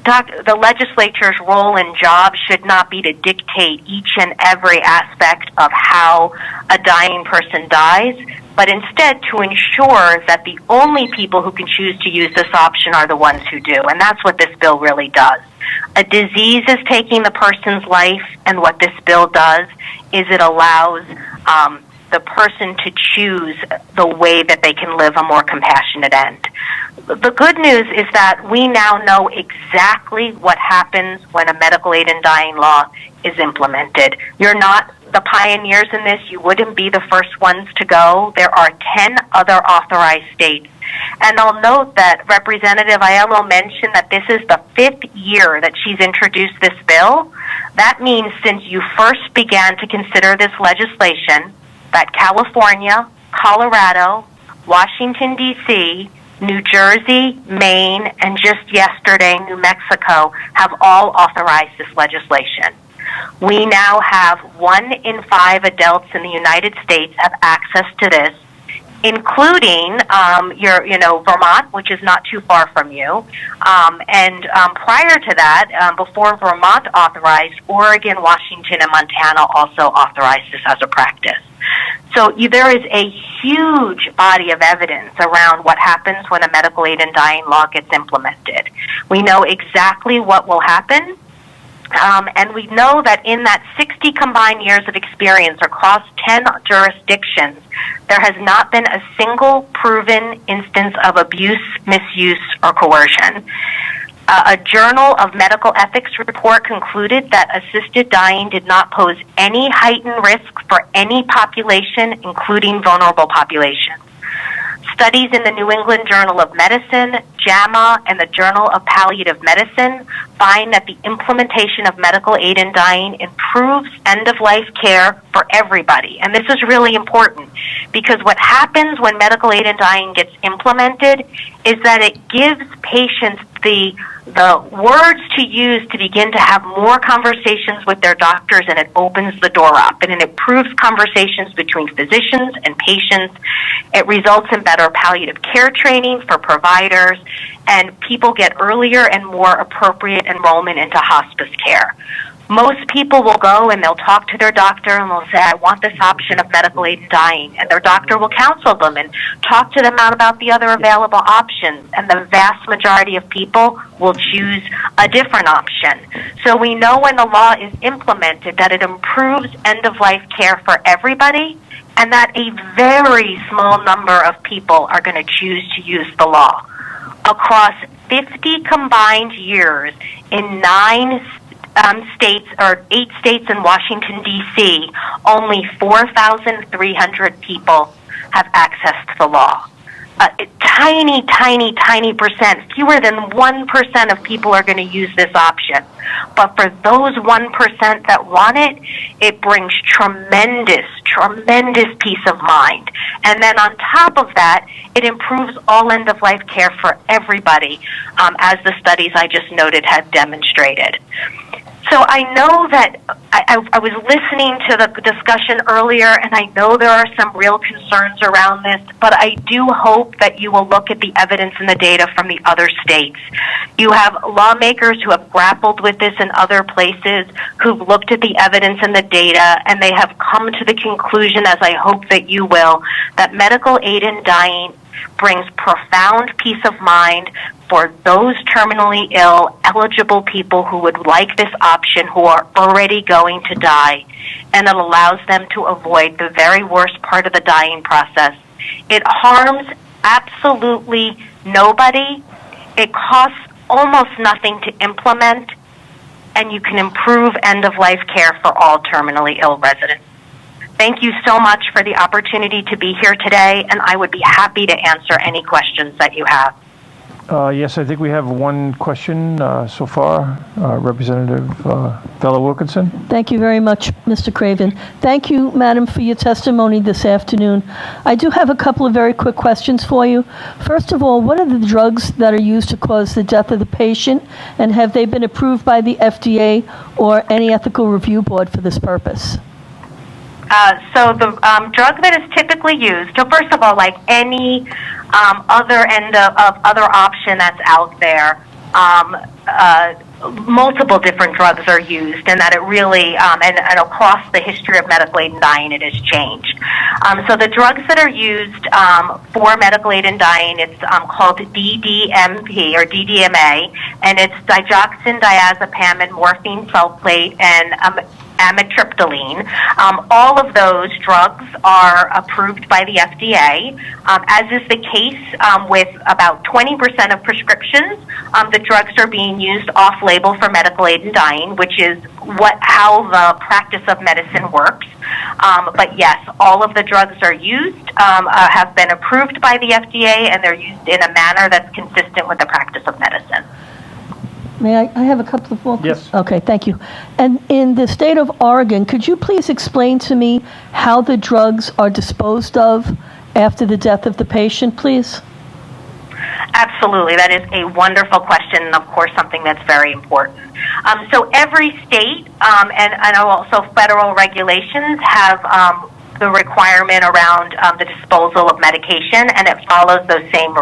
the legislature's role and job should not be to dictate each and every aspect of how a dying person dies, but instead to ensure that the only people who can choose to use this option are the ones who do, and that's what this bill really does. A disease is taking the person's life, and what this bill does is it allows the person to choose the way that they can live a more compassionate end. The good news is that we now know exactly what happens when a medical aid and dying law is implemented. You're not the pioneers in this. You wouldn't be the first ones to go. There are 10 other authorized states. And I'll note that Representative Aiello mentioned that this is the 5th year that she's introduced this bill. That means since you first began to consider this legislation, that California, Colorado, Washington, D.C., New Jersey, Maine, and just yesterday, New Mexico have all authorized this legislation. We now have 1 in 5 adults in the United States have access to this, including Vermont, which is not too far from you. Prior to that, before Vermont authorized, Oregon, Washington, and Montana also authorized this as a practice. So there is a huge body of evidence around what happens when a medical aid and dying law gets implemented. We know exactly what will happen. And we know that in that 60 combined years of experience across 10 jurisdictions, there has not been a single proven instance of abuse, misuse, or coercion. A Journal of Medical Ethics report concluded that assisted dying did not pose any heightened risk for any population, including vulnerable populations. Studies in the New England Journal of Medicine, JAMA, and the Journal of Palliative Medicine find that the implementation of medical aid and dying improves end-of-life care for everybody. And this is really important because what happens when medical aid and dying gets implemented is that it gives patients the words to use to begin to have more conversations with their doctors, and it opens the door up, and it improves conversations between physicians and patients. It results in better palliative care training for providers, and people get earlier and more appropriate enrollment into hospice care. Most people will go and they'll talk to their doctor and they'll say, I want this option of medical aid and dying. And their doctor will counsel them and talk to them about the other available options. And the vast majority of people will choose a different option. So we know when the law is implemented that it improves end-of-life care for everybody, and that a very small number of people are going to choose to use the law. Across 50 combined years in 9 states, or 8 states in Washington, D.C., only 4,300 people have access to the law. Tiny, tiny, tiny percent, fewer than 1% of people are going to use this option. But for those 1% that want it, it brings tremendous, tremendous peace of mind. And then on top of that, it improves all end-of-life care for everybody, as the studies I just noted have demonstrated. So I know that I was listening to the discussion earlier, and I know there are some real concerns around this, but I do hope that you will look at the evidence and the data from the other states. You have lawmakers who have grappled with this in other places, who've looked at the evidence and the data, and they have come to the conclusion, as I hope that you will, that medical aid in dying brings profound peace of mind for those terminally ill, eligible people who would like this option, who are already going to die, and it allows them to avoid the very worst part of the dying process. It harms absolutely nobody. It costs almost nothing to implement, and you can improve end-of-life care for all terminally ill residents. Thank you so much for the opportunity to be here today, and I would be happy to answer any questions that you have. Yes, I think we have one question so far. Representative Bella Wilkinson. Thank you very much, Mr. Craven. Thank you, Madam, for your testimony this afternoon. I do have a couple of very quick questions for you. First of all, what are the drugs that are used to cause the death of the patient, and have they been approved by the FDA or any ethical review board for this purpose? So the drug that is typically used, so first of all, like any other end of other option that's out there, multiple different drugs are used, and that it really, and across the history of medical aid in dying, it has changed. So the drugs that are used for medical aid in dying, it's called DDMP or DDMA, and it's digoxin, diazepam, and morphine sulfate, and amitriptyline. All of those drugs are approved by the FDA. As is the case with about 20% of prescriptions, the drugs are being used off-label for medical aid in dying, which is how the practice of medicine works. But yes, all of the drugs are used, have been approved by the FDA, and they're used in a manner that's consistent with the practice of medicine. May I have a couple of more? Yes. Okay, thank you. And in the state of Oregon, could you please explain to me how the drugs are disposed of after the death of the patient, please? Absolutely. That is a wonderful question, and of course something that's very important. So every state and also federal regulations have the requirement around the disposal of medication, and it follows those same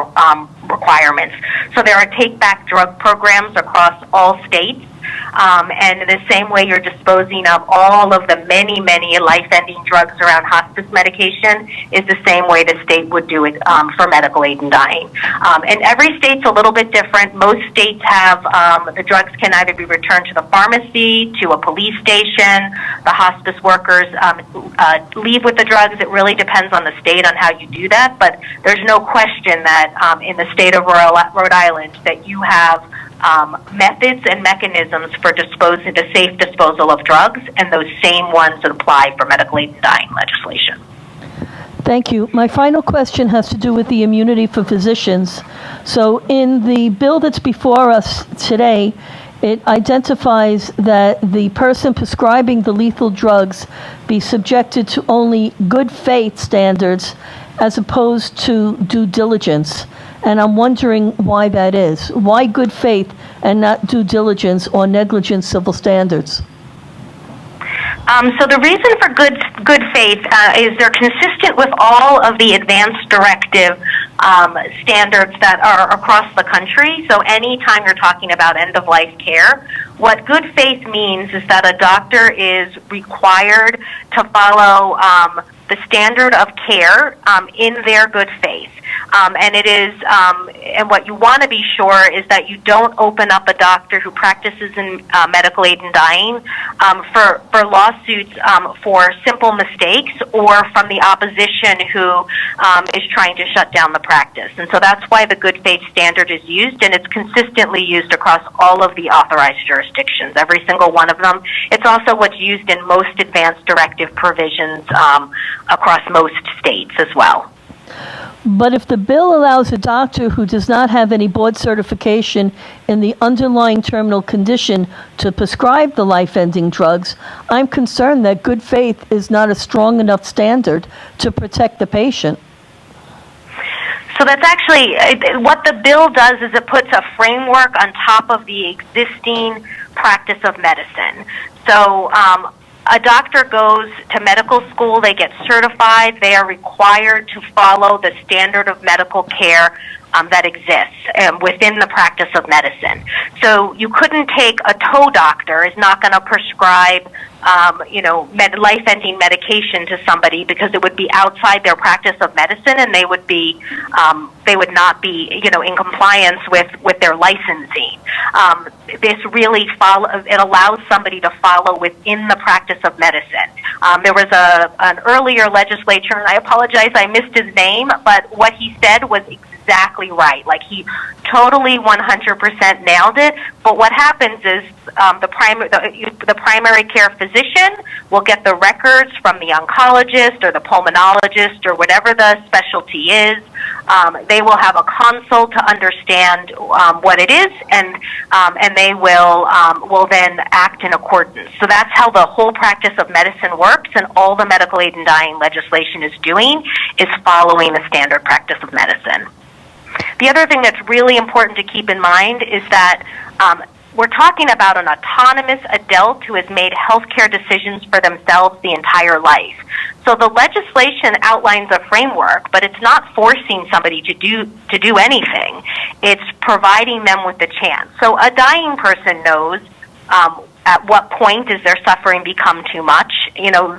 requirements. So there are take-back drug programs across all states, and in the same way you're disposing of all of the many, many life-ending drugs around hospice medication is the same way the state would do it for medical aid in dying. And every state's a little bit different. Most states have the drugs can either be returned to the pharmacy, to a police station. The hospice workers leave with the drugs. It really depends on the state on how you do that, but there's no question that in the state of Rhode Island that you have methods and mechanisms for the safe disposal of drugs, and those same ones that apply for medical aid in dying legislation. Thank you. My final question has to do with the immunity for physicians. So in the bill that's before us today, it identifies that the person prescribing the lethal drugs be subjected to only good faith standards as opposed to due diligence. And I'm wondering why that is. Why good faith and not due diligence or negligent civil standards? So the reason for good faith is they're consistent with all of the advanced directive standards that are across the country. So anytime you're talking about end-of-life care, what good faith means is that a doctor is required to follow the standard of care in their good faith. And it is, and what you want to be sure is that you don't open up a doctor who practices in medical aid in dying for lawsuits for simple mistakes or from the opposition who is trying to shut down the practice. And so that's why the good faith standard is used, and it's consistently used across all of the authorized jurisdictions, every single one of them. It's also what's used in most advanced directive provisions across most states as well. But if the bill allows a doctor who does not have any board certification in the underlying terminal condition to prescribe the life-ending drugs, I'm concerned that good faith is not a strong enough standard to protect the patient. So that's actually, what the bill does is it puts a framework on top of the existing practice of medicine. So a doctor goes to medical school, they get certified, they are required to follow the standard of medical care that exists within the practice of medicine. So you couldn't take a toe doctor is not going to prescribe life-ending medication to somebody because it would be outside their practice of medicine, and they would not be in compliance with their licensing. This really it allows somebody to follow within the practice of medicine. There was an earlier legislature, and I apologize, I missed his name, but what he said was exactly right. Like, he totally 100% nailed it. But what happens is the primary care physician will get the records from the oncologist or the pulmonologist or whatever the specialty is. They will have a consult to understand what it is, and they will then act in accordance. So that's how the whole practice of medicine works, and all the medical aid in dying legislation is doing is following the standard practice of medicine. The other thing that's really important to keep in mind is that we're talking about an autonomous adult who has made healthcare decisions for themselves the entire life. So the legislation outlines a framework, but it's not forcing somebody to do anything. It's providing them with the chance. So a dying person knows at what point does their suffering become too much. They know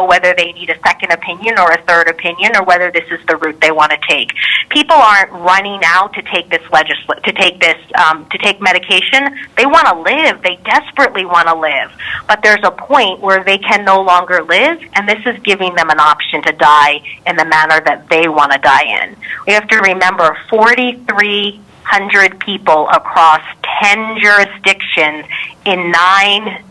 whether they need a second opinion or a third opinion, or whether this is the route they want to take. People aren't running out to take take medication. They want to live. They desperately want to live. But there's a point where they can no longer live, and this is giving them an option to die in the manner that they want to die in. We have to remember 4,300 people across 10 jurisdictions in nine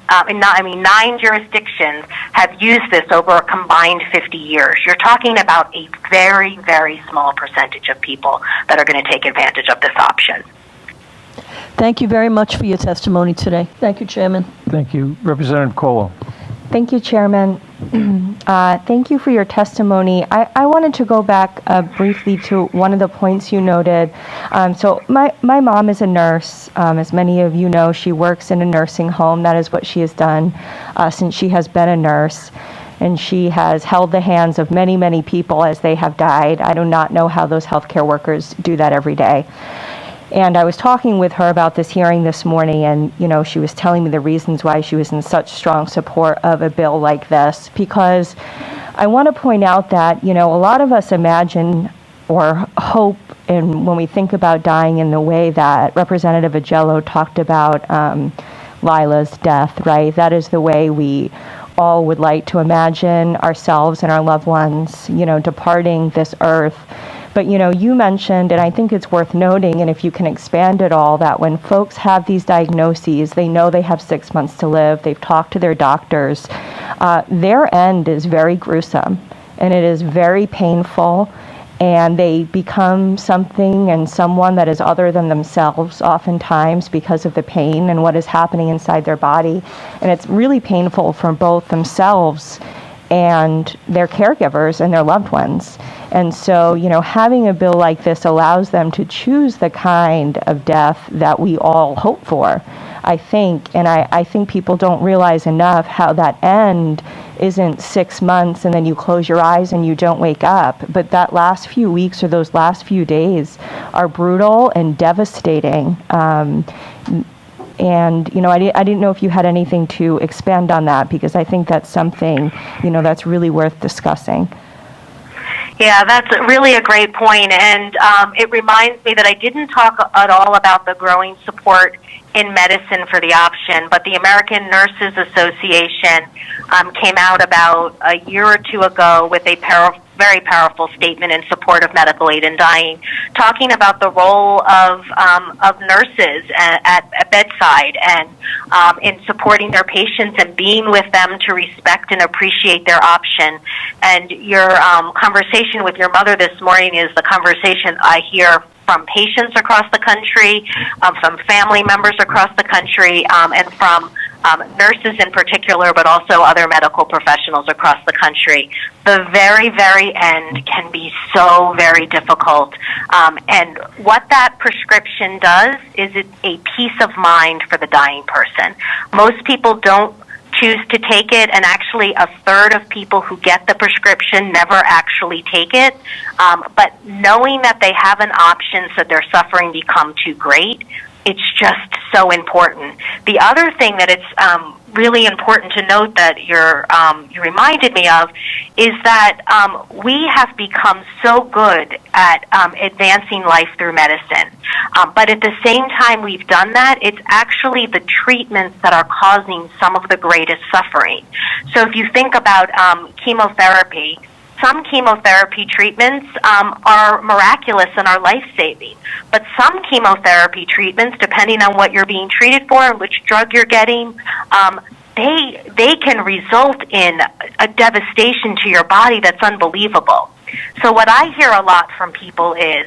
jurisdictions have used this over a combined 50 years. You're talking about a very, very small percentage of people that are going to take advantage of this option. Thank you very much for your testimony today. Thank you, Chairman. Thank you. Representative Colo. Thank you, Chairman. Thank you for your testimony. I wanted to go back briefly to one of the points you noted. So my mom is a nurse. As many of you know, she works in a nursing home. That is what she has done since she has been a nurse. And she has held the hands of many, many people as they have died. I do not know how those healthcare workers do that every day. And I was talking with her about this hearing this morning, and, she was telling me the reasons why she was in such strong support of a bill like this, because I want to point out that, a lot of us imagine or hope, and when we think about dying in the way that Representative Agello talked about Lila's death, right? That is the way we all would like to imagine ourselves and our loved ones, departing this earth. But, you mentioned, and I think it's worth noting, and if you can expand it all, that when folks have these diagnoses, they know they have 6 months to live, they've talked to their doctors, their end is very gruesome, and it is very painful, and they become something and someone that is other than themselves oftentimes because of the pain and what is happening inside their body. And it's really painful for both themselves and their caregivers and their loved ones. And so, having a bill like this allows them to choose the kind of death that we all hope for, I think. And I think people don't realize enough how that end isn't 6 months and then you close your eyes and you don't wake up. But that last few weeks or those last few days are brutal and devastating. And, I didn't know if you had anything to expand on that, because I think that's something, that's really worth discussing. Yeah, that's really a great point, and it reminds me that I didn't talk at all about the growing support in medicine for the option, but the American Nurses Association came out about a year or two ago with a very powerful statement in support of medical aid in dying, talking about the role of nurses at bedside and in supporting their patients and being with them to respect and appreciate their option. And your conversation with your mother this morning is the conversation I hear from patients across the country, from family members across the country, and from nurses in particular, but also other medical professionals across the country. The very, very end can be so very difficult. And what that prescription does is it's a peace of mind for the dying person. Most people don't choose to take it, and actually a third of people who get the prescription never actually take it. But knowing that they have an option should their suffering become too great, it's just so important. The other thing that it's really important to note that you reminded me of is that we have become so good at advancing life through medicine. But at the same time we've done that, it's actually the treatments that are causing some of the greatest suffering. So if you think about chemotherapy, some chemotherapy treatments are miraculous and are life-saving. But some chemotherapy treatments, depending on what you're being treated for and which drug you're getting, they can result in a devastation to your body that's unbelievable. So what I hear a lot from people is,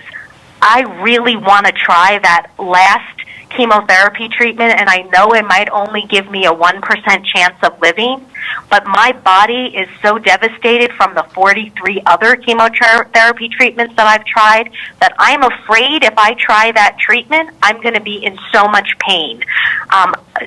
I really want to try that last chemotherapy treatment, and I know it might only give me a 1% chance of living, but my body is so devastated from the 43 other chemotherapy treatments that I've tried that I'm afraid if I try that treatment, I'm going to be in so much pain.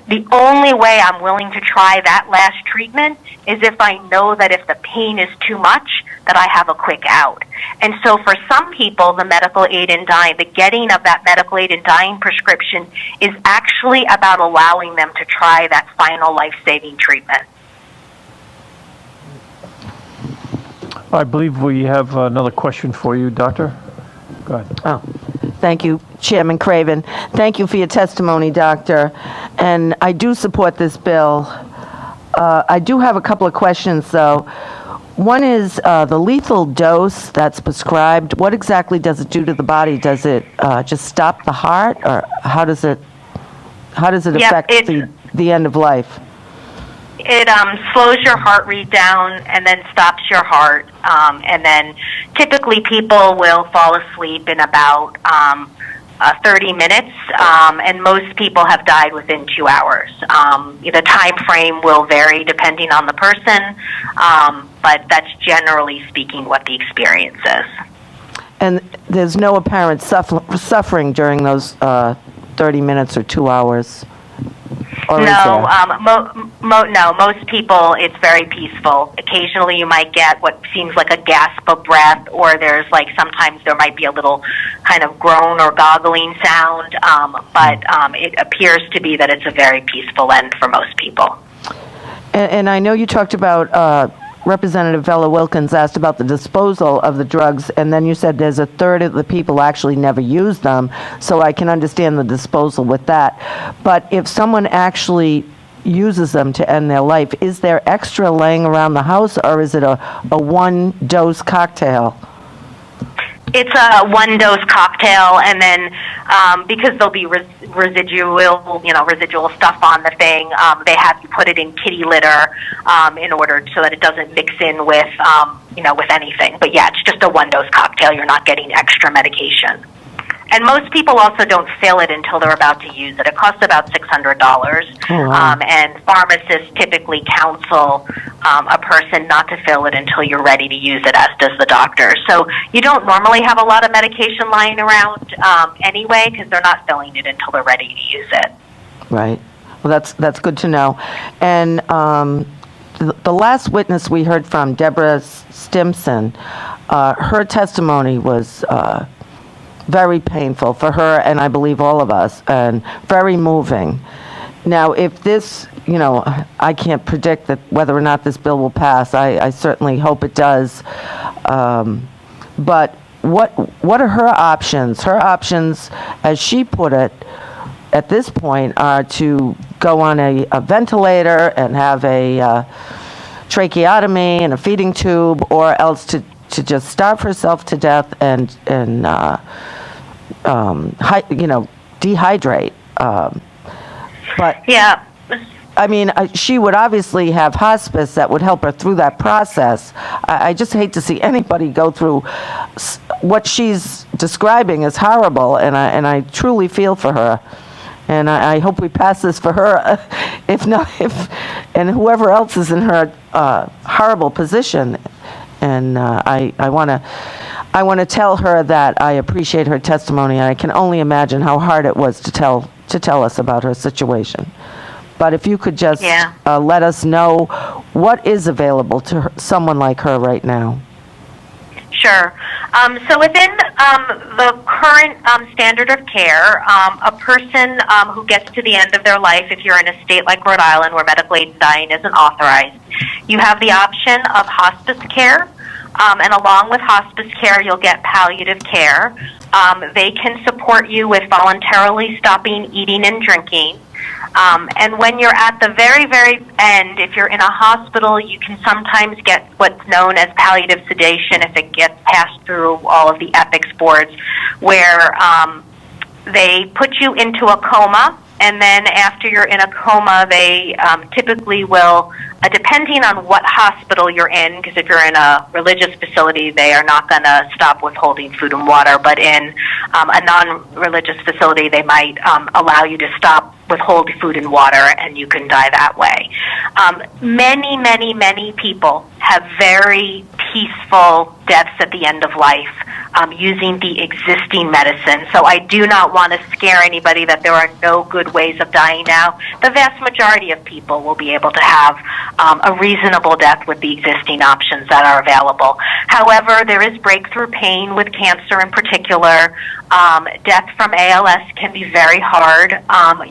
The only way I'm willing to try that last treatment is if I know that if the pain is too much, that I have a quick out. And so for some people, the medical aid in dying, the getting of that medical aid in dying prescription is actually about allowing them to try that final life-saving treatment. I believe we have another question for you, Doctor. Go ahead. Oh, thank you, Chairman Craven. Thank you for your testimony, Doctor. And I do support this bill. I do have a couple of questions, though. One is the lethal dose that's prescribed. What exactly does it do to the body? Does it just stop the heart, or how does it affect the end of life? It slows your heart rate down and then stops your heart. And then typically people will fall asleep in about 30 minutes, and most people have died within 2 hours. The time frame will vary depending on the person, but that's generally speaking what the experience is. And there's no apparent suffering during those 30 minutes or 2 hours? Or no, no. Most people, it's very peaceful. Occasionally, you might get what seems like a gasp of breath, or there's sometimes there might be a little kind of groan or goggling sound. But it appears to be that it's a very peaceful end for most people. And I know you talked about Representative Vella Wilkins asked about the disposal of the drugs, and then you said there's a third of the people actually never use them, so I can understand the disposal with that. But if someone actually uses them to end their life, is there extra laying around the house, or is it a one-dose cocktail? It's a one-dose cocktail, and then because there'll be residual stuff on the thing, they have you put it in kitty litter in order so that it doesn't mix in with with anything. But yeah, it's just a one-dose cocktail. You're not getting extra medication. And most people also don't fill it until they're about to use it. It costs about $600. Oh, wow. And pharmacists typically counsel a person not to fill it until you're ready to use it, as does the doctor. So you don't normally have a lot of medication lying around anyway, because they're not filling it until they're ready to use it. Right. Well, that's good to know. And the last witness we heard from, Deborah Stimson, her testimony was very painful for her, and I believe all of us, and very moving. Now, if this, I can't predict whether or not this bill will pass. I certainly hope it does. But what are her options? Her options, as she put it, at this point, are to go on a ventilator and have a tracheotomy and a feeding tube, or else to just starve herself to death and dehydrate. But yeah, I mean, she would obviously have hospice that would help her through that process. I just hate to see anybody go through what she's describing as horrible, and I truly feel for her. And I hope we pass this for her if not, and whoever else is in her horrible position. And I want to tell her that I appreciate her testimony, and I can only imagine how hard it was to tell us about her situation. But if you could just let us know what is available to someone like her right now. Sure. So within the current standard of care, a person who gets to the end of their life, if you're in a state like Rhode Island where medical aid in dying isn't authorized, you have the option of hospice care. And along with hospice care, you'll get palliative care. They can support you with voluntarily stopping eating and drinking. And when you're at the very, very end, if you're in a hospital, you can sometimes get what's known as palliative sedation if it gets passed through all of the ethics boards, where they put you into a coma, and then after you're in a coma, they typically will, depending on what hospital you're in, because if you're in a religious facility, they are not going to stop withholding food and water, but in a non-religious facility, they might allow you to stop withhold food and water, and you can die that way. Many, many, many people have very peaceful deaths at the end of life using the existing medicine. So I do not want to scare anybody that there are no good ways of dying now. The vast majority of people will be able to have a reasonable death with the existing options that are available. However, there is breakthrough pain with cancer in particular. Death from ALS can be very hard.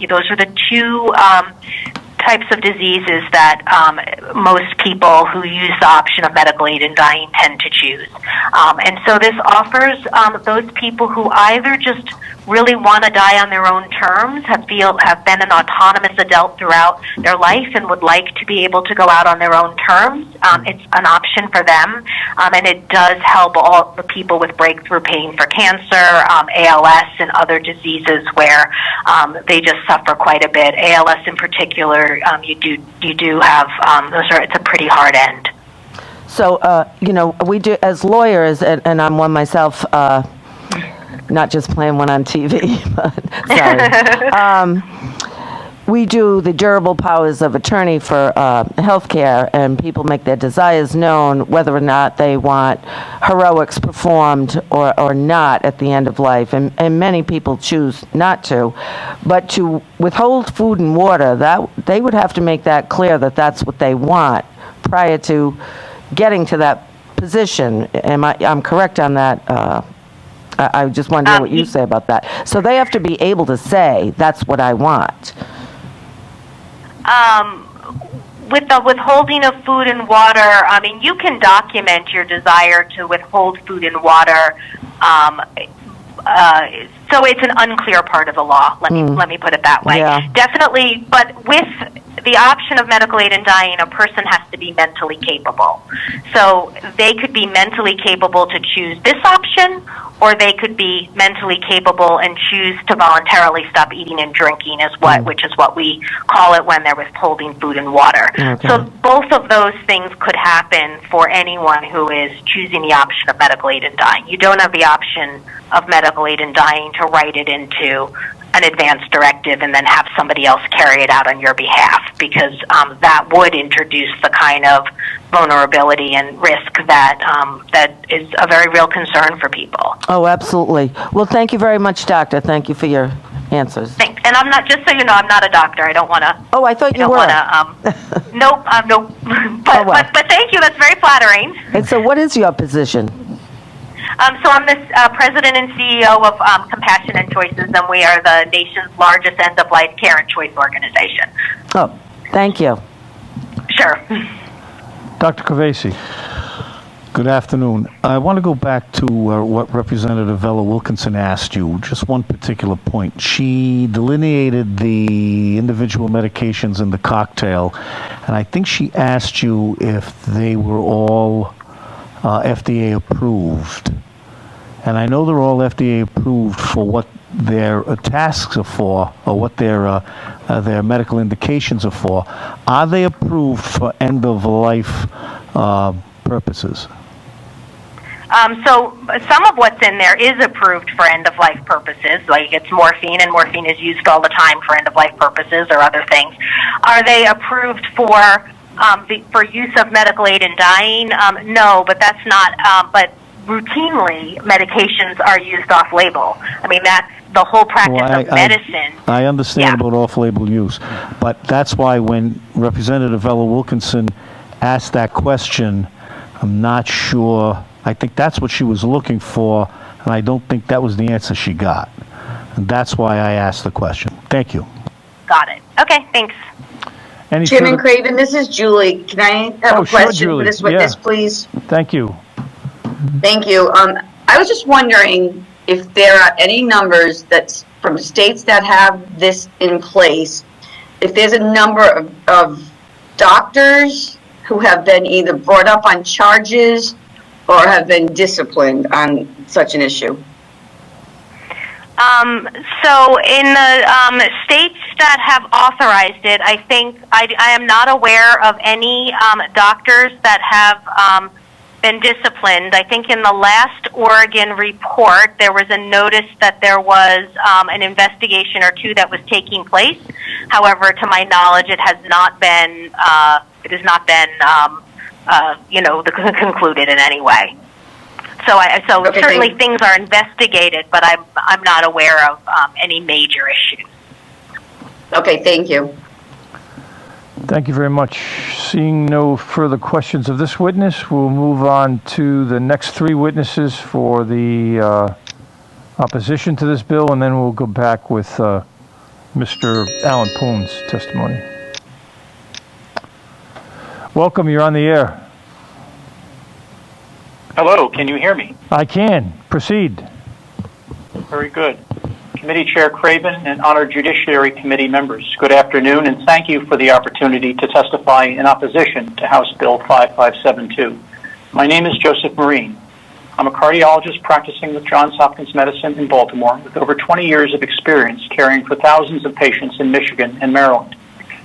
Those are the two types of diseases that most people who use the option of medical aid in dying tend to choose. And so this offers those people who either just really want to die on their own terms, have been an autonomous adult throughout their life and would like to be able to go out on their own terms. It's an option for them, and it does help all the people with breakthrough pain for cancer, ALS, and other diseases where they just suffer quite a bit. ALS in particular, you do have it's a pretty hard end. So we do as lawyers, and I'm one myself. Not just playing one on TV, but sorry. We do the durable powers of attorney for healthcare, and people make their desires known whether or not they want heroics performed or not at the end of life. And many people choose not to. But to withhold food and water, that they would have to make that clear that that's what they want prior to getting to that position. I'm correct on that? I just want to hear what you say about that. So they have to be able to say, that's what I want. With the withholding of food and water, I mean, you can document your desire to withhold food and water. So it's an unclear part of the law. Let me put it that way. Yeah. Definitely, but with the option of medical aid in dying, a person has to be mentally capable. So they could be mentally capable to choose this option, or they could be mentally capable and choose to voluntarily stop eating and drinking, which is what we call it when they're withholding food and water. Okay. So both of those things could happen for anyone who is choosing the option of medical aid in dying. You don't have the option of medical aid in dying to write it into an advance directive and then have somebody else carry it out on your behalf, because that would introduce the kind of vulnerability and risk that is a very real concern for people. Oh, absolutely. Well, thank you very much, Doctor. Thank you for your answers. Thanks. And I'm not, just so you know, I'm not a doctor. I don't want to. Oh, I thought you were. Nope. Nope. But thank you. That's very flattering. And so what is your position? So I'm the president and CEO of Compassion and Choices, and we are the nation's largest end-of-life care and choice organization. Oh, thank you. Sure. Dr. Cavesi. Good afternoon. I want to go back to what Representative Vella Wilkinson asked you, just one particular point. She delineated the individual medications in the cocktail, and I think she asked you if they were all FDA approved. And I know they're all FDA approved for what their tasks are for, or what their medical indications are for. Are they approved for end-of-life purposes? So some of what's in there is approved for end-of-life purposes, like it's morphine, and morphine is used all the time for end-of-life purposes or other things. Are they approved for use of medical aid in dying? No, but that's not. But routinely, medications are used off-label. I mean, that's the whole practice of medicine. I understand about off-label use, but that's why when Representative Ella Wilkinson asked that question, I'm not sure. I think that's what she was looking for, and I don't think that was the answer she got. And that's why I asked the question. Thank you. Got it. Okay, thanks. Chairman Craven, this is Julie. Can I have a question for this witness, please? Thank you. Thank you. I was just wondering if there are any numbers that's from states that have this in place, if there's a number of doctors who have been either brought up on charges or have been disciplined on such an issue. So in the states that have authorized it, I think I am not aware of any doctors that have been disciplined. I think in the last Oregon report, there was a notice that there was an investigation or two that was taking place. However, to my knowledge, it has not been concluded in any way. So okay, certainly things are investigated, but I'm not aware of any major issues. Okay, thank you. Thank you very much. Seeing no further questions of this witness, we'll move on to the next three witnesses for the opposition to this bill, and then we'll go back with Mr. Alan Poon's testimony. Welcome, you're on the air. Hello, can you hear me? I can. Proceed. Very good. Committee Chair Craven and honored Judiciary Committee members, good afternoon, and thank you for the opportunity to testify in opposition to House Bill 5572. My name is Joseph Marine. I'm a cardiologist practicing with Johns Hopkins Medicine in Baltimore with over 20 years of experience caring for thousands of patients in Michigan and Maryland.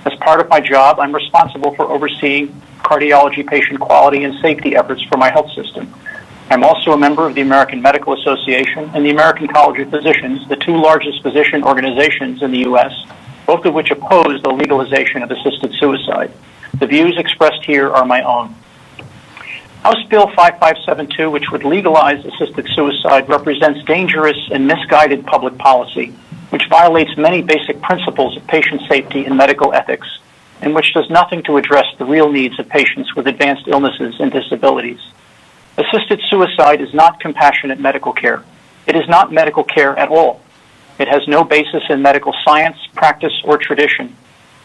As part of my job, I'm responsible for overseeing cardiology patient quality and safety efforts for my health system. I'm also a member of the American Medical Association and the American College of Physicians, the two largest physician organizations in the U.S., both of which oppose the legalization of assisted suicide. The views expressed here are my own. House Bill 5572, which would legalize assisted suicide, represents dangerous and misguided public policy, which violates many basic principles of patient safety and medical ethics, and which does nothing to address the real needs of patients with advanced illnesses and disabilities. Assisted suicide is not compassionate medical care. It is not medical care at all. It has no basis in medical science, practice, or tradition.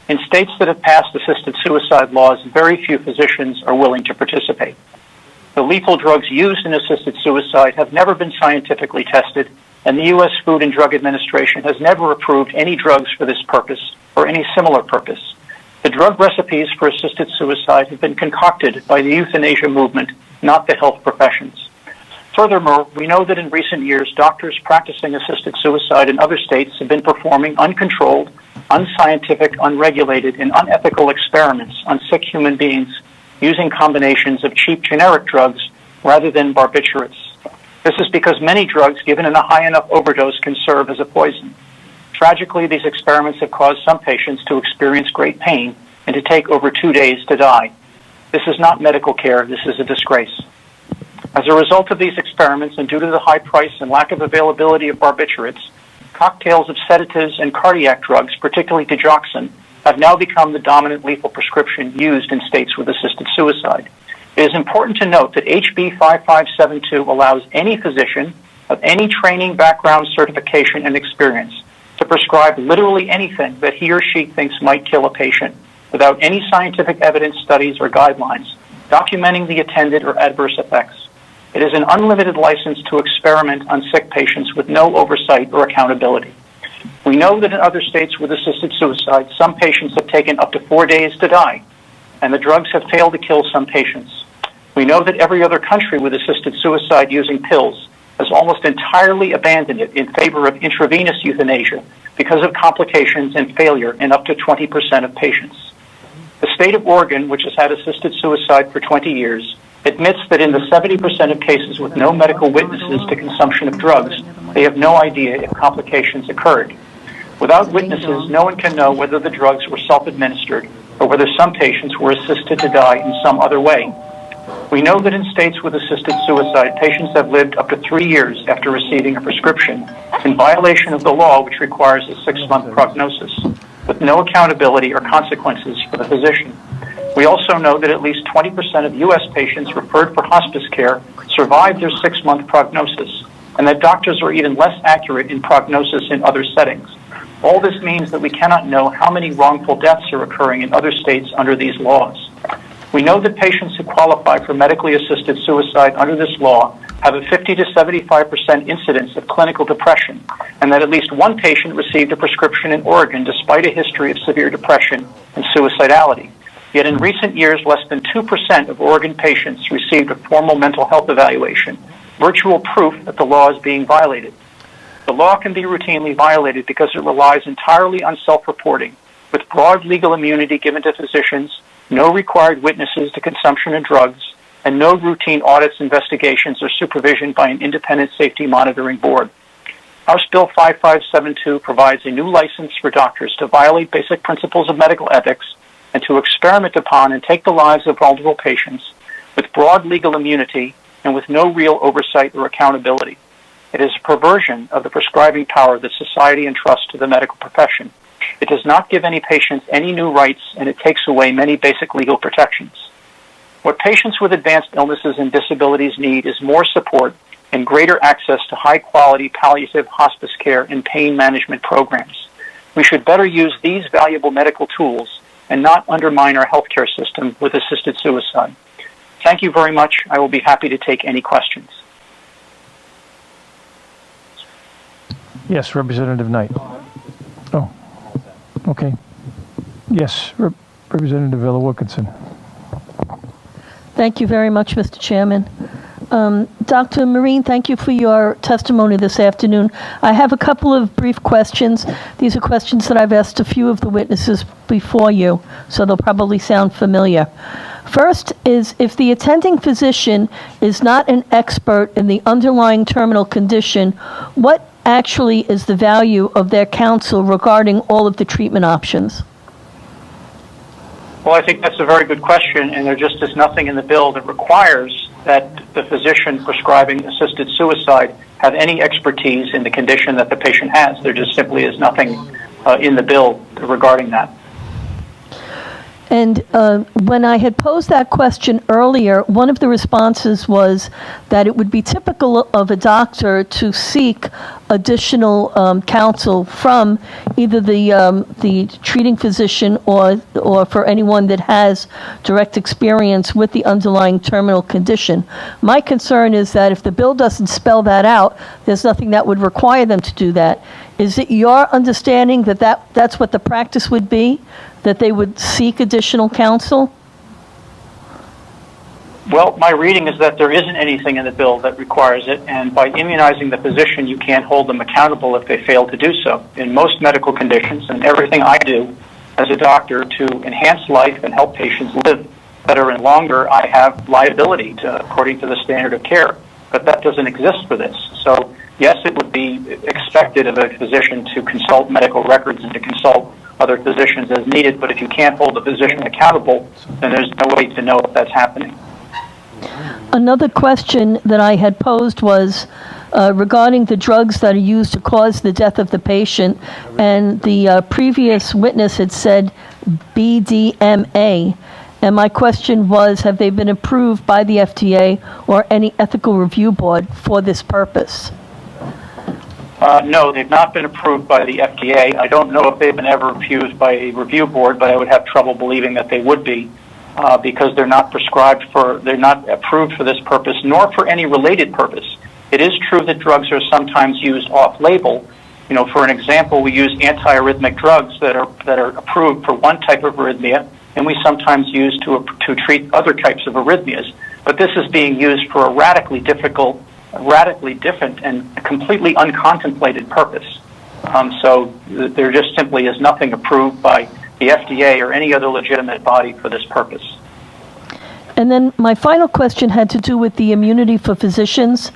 In states that have passed assisted suicide laws, very few physicians are willing to participate. The lethal drugs used in assisted suicide have never been scientifically tested, and the U.S. Food and Drug Administration has never approved any drugs for this purpose or any similar purpose. The drug recipes for assisted suicide have been concocted by the euthanasia movement, not the health professions. Furthermore, we know that in recent years, doctors practicing assisted suicide in other states have been performing uncontrolled, unscientific, unregulated, and unethical experiments on sick human beings using combinations of cheap generic drugs rather than barbiturates. This is because many drugs given in a high enough overdose can serve as a poison. Tragically, these experiments have caused some patients to experience great pain and to take over 2 days to die. This is not medical care. This is a disgrace. As a result of these experiments and due to the high price and lack of availability of barbiturates, cocktails of sedatives and cardiac drugs, particularly digoxin, have now become the dominant lethal prescription used in states with assisted suicide. It is important to note that HB 5572 allows any physician of any training, background, certification, and experience to prescribe literally anything that he or she thinks might kill a patient without any scientific evidence, studies, or guidelines documenting the attended or adverse effects. It is an unlimited license to experiment on sick patients with no oversight or accountability. We know that in other states with assisted suicide, some patients have taken up to 4 days to die, and the drugs have failed to kill some patients. We know that every other country with assisted suicide using pills has almost entirely abandoned it in favor of intravenous euthanasia because of complications and failure in up to 20% of patients. The state of Oregon, which has had assisted suicide for 20 years, admits that in the 70% of cases with no medical witnesses to consumption of drugs, they have no idea if complications occurred. Without witnesses, no one can know whether the drugs were self-administered or whether some patients were assisted to die in some other way. We know that in states with assisted suicide, patients have lived up to 3 years after receiving a prescription in violation of the law, which requires a 6-month prognosis, with no accountability or consequences for the physician. We also know that at least 20% of U.S. patients referred for hospice care survived their 6-month prognosis, and that doctors are even less accurate in prognosis in other settings. All this means that we cannot know how many wrongful deaths are occurring in other states under these laws. We know that patients who qualify for medically assisted suicide under this law have a 50 to 75% incidence of clinical depression, and that at least one patient received a prescription in Oregon despite a history of severe depression and suicidality. Yet in recent years, less than 2% of Oregon patients received a formal mental health evaluation, virtual proof that the law is being violated. The law can be routinely violated because it relies entirely on self-reporting, with broad legal immunity given to physicians, no required witnesses to consumption of drugs, and no routine audits, investigations, or supervision by an independent safety monitoring board. House Bill 5572 provides a new license for doctors to violate basic principles of medical ethics and to experiment upon and take the lives of vulnerable patients with broad legal immunity and with no real oversight or accountability. It is a perversion of the prescribing power that society entrusts to the medical profession. It does not give any patients any new rights, and it takes away many basic legal protections. What patients with advanced illnesses and disabilities need is more support and greater access to high-quality palliative, hospice care, and pain management programs. We should better use these valuable medical tools and not undermine our healthcare system with assisted suicide. Thank you very much. I will be happy to take any questions. Yes, Representative Knight. Oh, okay. Yes, Representative Villa-Wilkinson. Thank you very much, Mr. Chairman. Dr. Marine, thank you for your testimony this afternoon. I have a couple of brief questions. These are questions that I've asked a few of the witnesses before you, so they'll probably sound familiar. First is, if the attending physician is not an expert in the underlying terminal condition, what actually is the value of their counsel regarding all of the treatment options? Well, I think that's a very good question, and there just is nothing in the bill that requires that the physician prescribing assisted suicide have any expertise in the condition that the patient has. There just simply is nothing in the bill regarding that. And when I had posed that question earlier, one of the responses was that it would be typical of a doctor to seek additional counsel from either the treating physician or for anyone that has direct experience with the underlying terminal condition. My concern is that if the bill doesn't spell that out, there's nothing that would require them to do that. Is it your understanding that that's what the practice would be, that they would seek additional counsel? Well, my reading is that there isn't anything in the bill that requires it, and by immunizing the physician, you can't hold them accountable if they fail to do so. In most medical conditions, and everything I do as a doctor to enhance life and help patients live better and longer, I have liability according to the standard of care. But that doesn't exist for this. So, yes, it would be expected of a physician to consult medical records and to consult other physicians as needed, but if you can't hold the physician accountable, then there's no way to know if that's happening. Another question that I had posed was regarding the drugs that are used to cause the death of the patient, and the previous witness had said BDMA, and my question was, have they been approved by the FDA or any ethical review board for this purpose? No, they've not been approved by the FDA. I don't know if they've been ever refused by a review board, but I would have trouble believing that they would be because they're not they're not approved for this purpose, nor for any related purpose. It is true that drugs are sometimes used off-label. You know, for an example, we use antiarrhythmic drugs that are approved for one type of arrhythmia, and we sometimes use to treat other types of arrhythmias. But this is being used for a radically different and completely uncontemplated purpose. So there just simply is nothing approved by the FDA or any other legitimate body for this purpose. And then my final question had to do with the immunity for physicians.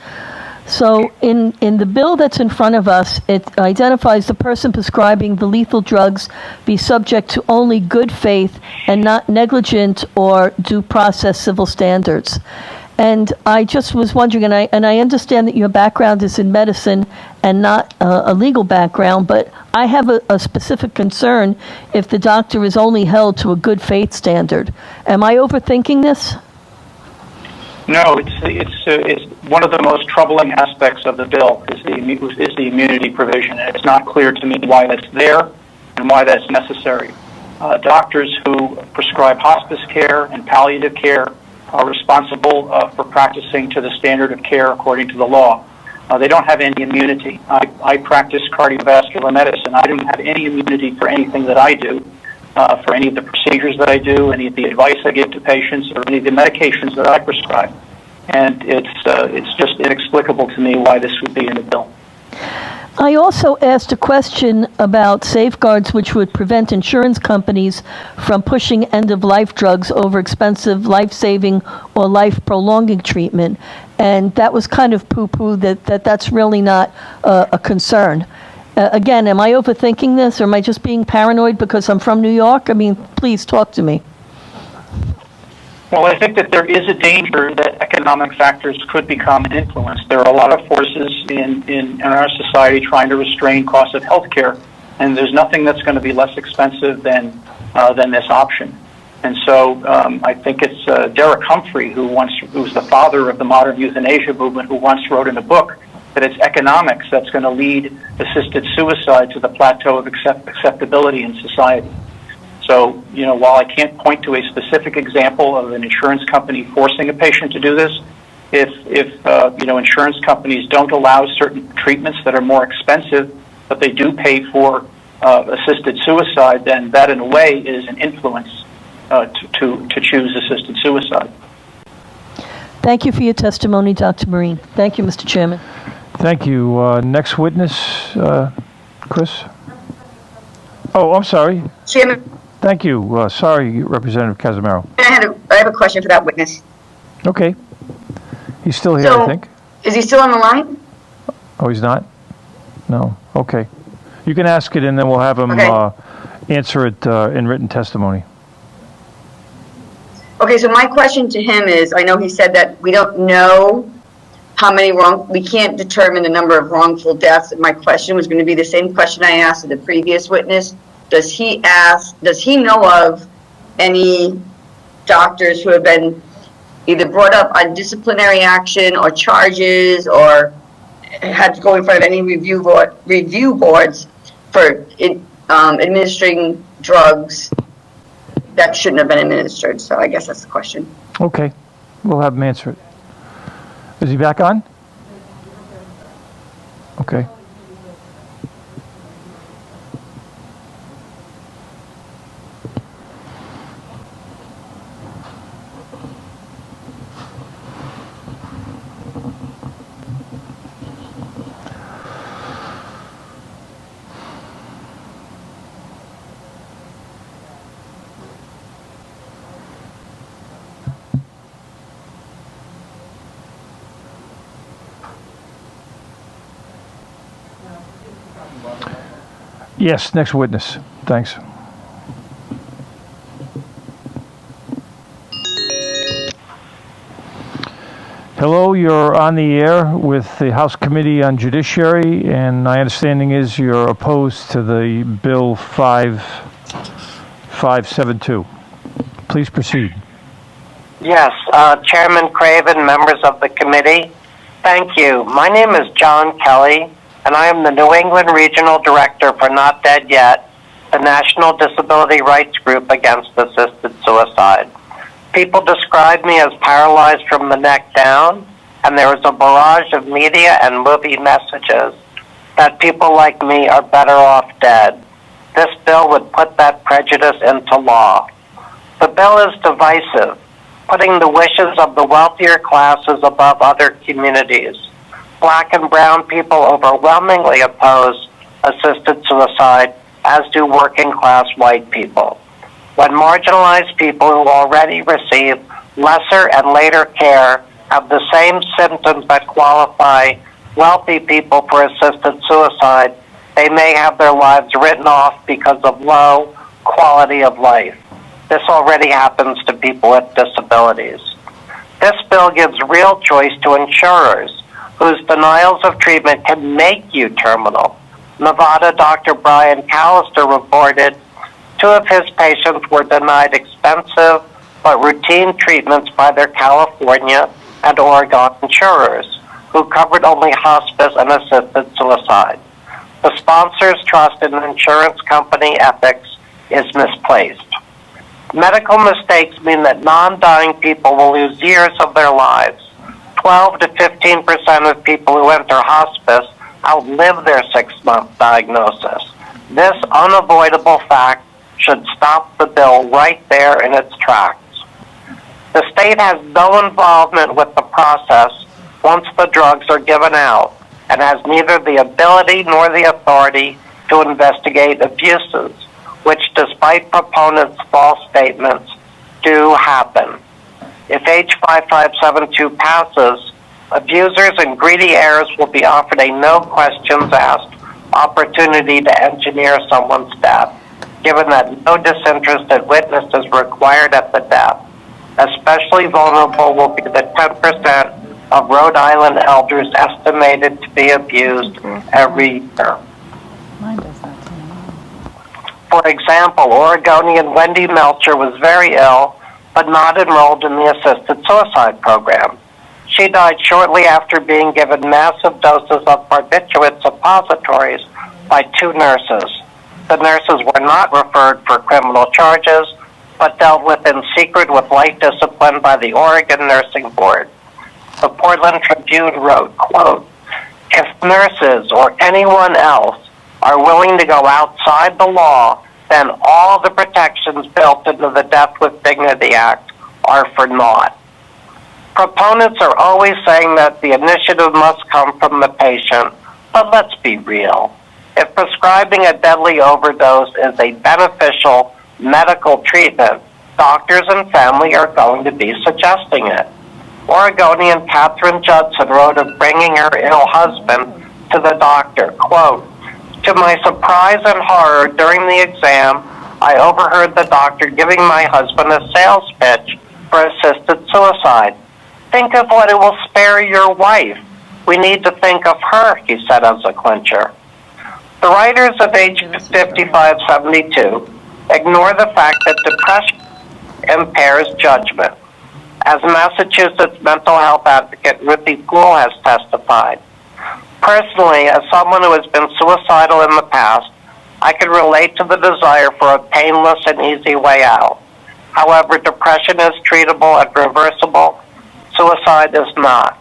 So in the bill that's in front of us, it identifies the person prescribing the lethal drugs be subject to only good faith and not negligent or due process civil standards. And I just was wondering, and I understand that your background is in medicine and not a legal background, but I have a specific concern if the doctor is only held to a good faith standard. Am I overthinking this? No, it's one of the most troubling aspects of the bill is the immunity provision, and it's not clear to me why that's there and why that's necessary. Doctors who prescribe hospice care and palliative care are responsible for practicing to the standard of care according to the law. They don't have any immunity. I practice cardiovascular medicine. I don't have any immunity for anything that I do, for any of the procedures that I do, any of the advice I give to patients, or any of the medications that I prescribe. And it's just inexplicable to me why this would be in the bill. I also asked a question about safeguards which would prevent insurance companies from pushing end-of-life drugs over expensive life-saving or life-prolonging treatment. And that was kind of poo-poo, that's really not a concern. Again, am I overthinking this, or am I just being paranoid because I'm from New York? I mean, please talk to me. Well, I think that there is a danger that economic factors could become an influence. There are a lot of forces in our society trying to restrain costs of health care, and there's nothing that's going to be less expensive than this option. And so I think it's Derek Humphrey, who's the father of the modern euthanasia movement, who once wrote in a book that it's economics that's going to lead assisted suicide to the plateau of acceptability in society. So, while I can't point to a specific example of an insurance company forcing a patient to do this, if insurance companies don't allow certain treatments that are more expensive, but they do pay for assisted suicide, then that in a way is an influence to choose assisted suicide. Thank you for your testimony, Dr. Marine. Thank you, Mr. Chairman. Thank you. Next witness, Chris? Oh, I'm sorry. Chairman, Thank you. Sorry, Representative Casimiro. I have a question for that witness. Okay. He's still here, I think. Is he still on the line? Oh, he's not? No. Okay. You can ask it, and then we'll have him answer it in written testimony. Okay, so my question to him is, I know he said that we don't know how many we can't determine the number of wrongful deaths. My question was going to be the same question I asked the previous witness. Does he know of any doctors who have been either brought up on disciplinary action or charges or had to go in front of any review boards for administering drugs that shouldn't have been administered? So I guess that's the question. Okay. We'll have him answer it. Is he back on? Okay. Yes, next witness. Thanks. Hello, you're on the air with the House Committee on Judiciary, and my understanding is you're opposed to the Bill 5572. Please proceed. Yes, Chairman Craven, members of the committee, thank you. My name is John Kelly, and I am the New England Regional Director for Not Dead Yet, the National Disability Rights Group Against Assisted Suicide. People describe me as paralyzed from the neck down, and there is a barrage of media and movie messages that people like me are better off dead. This bill would put that prejudice into law. The bill is divisive, putting the wishes of the wealthier classes above other communities. Black and brown people overwhelmingly oppose assisted suicide, as do working class white people. When marginalized people who already receive lesser and later care have the same symptoms that qualify wealthy people for assisted suicide, they may have their lives written off because of low quality of life. This already happens to people with disabilities. This bill gives real choice to insurers whose denials of treatment can make you terminal. Nevada Dr. Brian Callister reported 2 of his patients were denied expensive but routine treatments by their California and Oregon insurers, who covered only hospice and assisted suicide. The sponsor's trust in insurance company ethics is misplaced. Medical mistakes mean that non-dying people will lose years of their lives. 12 to 15% of people who enter hospice outlive their 6-month diagnosis. This unavoidable fact should stop the bill right there in its tracks. The state has no involvement with the process once the drugs are given out, and has neither the ability nor the authority to investigate abuses, which, despite proponents' false statements, do happen. If H5572 passes, abusers and greedy heirs will be offered a no questions asked opportunity to engineer someone's death, given that no disinterested witness is required at the death. Especially vulnerable will be the 10% of Rhode Island elders estimated to be abused every year. For example, Oregonian Wendy Melcher was very ill, but not enrolled in the assisted suicide program. She died shortly after being given massive doses of barbiturate suppositories by 2 nurses. The nurses were not referred for criminal charges, but dealt with in secret with light discipline by the Oregon Nursing Board. The Portland Tribune wrote, quote, "If nurses or anyone else are willing to go outside the law, then all the protections built into the Death with Dignity Act are for naught." Proponents are always saying that the initiative must come from the patient, but let's be real. If prescribing a deadly overdose is a beneficial medical treatment, doctors and family are going to be suggesting it. Oregonian Catherine Judson wrote of bringing her ill husband to the doctor, quote, "To my surprise and horror during the exam, I overheard the doctor giving my husband a sales pitch for assisted suicide. Think of what it will spare your wife. We need to think of her," he said as a clincher. The writers of H5572 ignore the fact that depression impairs judgment. As Massachusetts mental health advocate Ruthie Poole has testified, "Personally, as someone who has been suicidal in the past, I can relate to the desire for a painless and easy way out. However, depression is treatable and reversible. Suicide is not."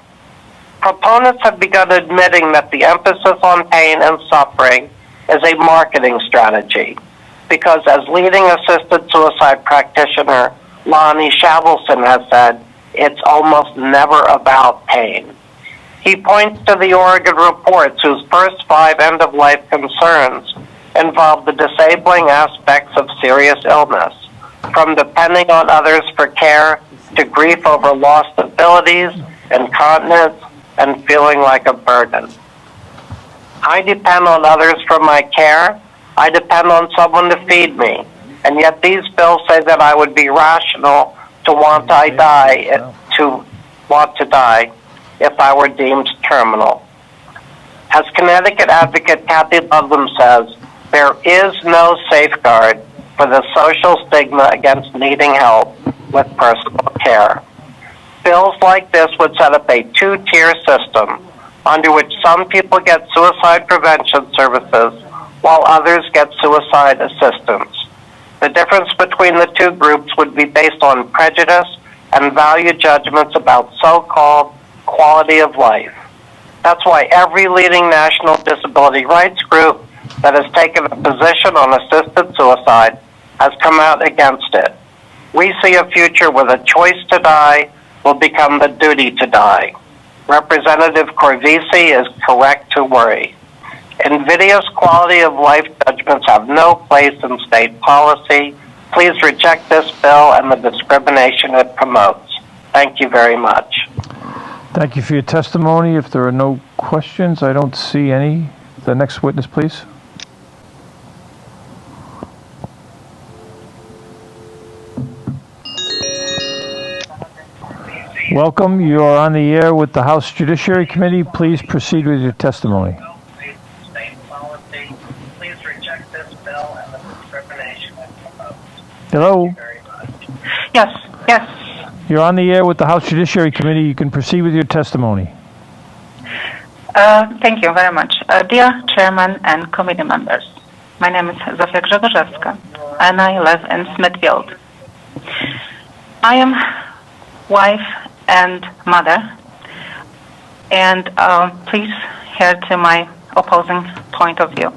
Proponents have begun admitting that the emphasis on pain and suffering is a marketing strategy, because as leading assisted suicide practitioner Lonnie Shavelson has said, it's almost never about pain. He points to the Oregon reports whose first 5 end-of-life concerns involve the disabling aspects of serious illness, from depending on others for care to grief over lost abilities, incontinence, and feeling like a burden. "I depend on others for my care. I depend on someone to feed me. And yet these bills say that I would be rational to want to die if I were deemed terminal." As Connecticut advocate Kathy Ludlam says, there is no safeguard for the social stigma against needing help with personal care. Bills like this would set up a 2-tier system under which some people get suicide prevention services while others get suicide assistance. The difference between the 2 groups would be based on prejudice and value judgments about so-called quality of life. That's why every leading national disability rights group that has taken a position on assisted suicide has come out against it. We see a future where the choice to die will become the duty to die. Representative Corvisi is correct to worry. Invidious quality of life judgments have no place in state policy. Please reject this bill and the discrimination it promotes. Thank you very much. Thank you for your testimony. If there are no questions, I don't see any. The next witness, please. Welcome. You are on the air with the House Judiciary Committee. Please proceed with your testimony. Hello? Yes. You're on the air with the House Judiciary Committee. You can proceed with your testimony. Thank you very much. Dear Chairman and committee members, my name is Zofia Grzegorzewska, and I live in Smithfield. I am wife and mother, and please hear to my opposing point of view.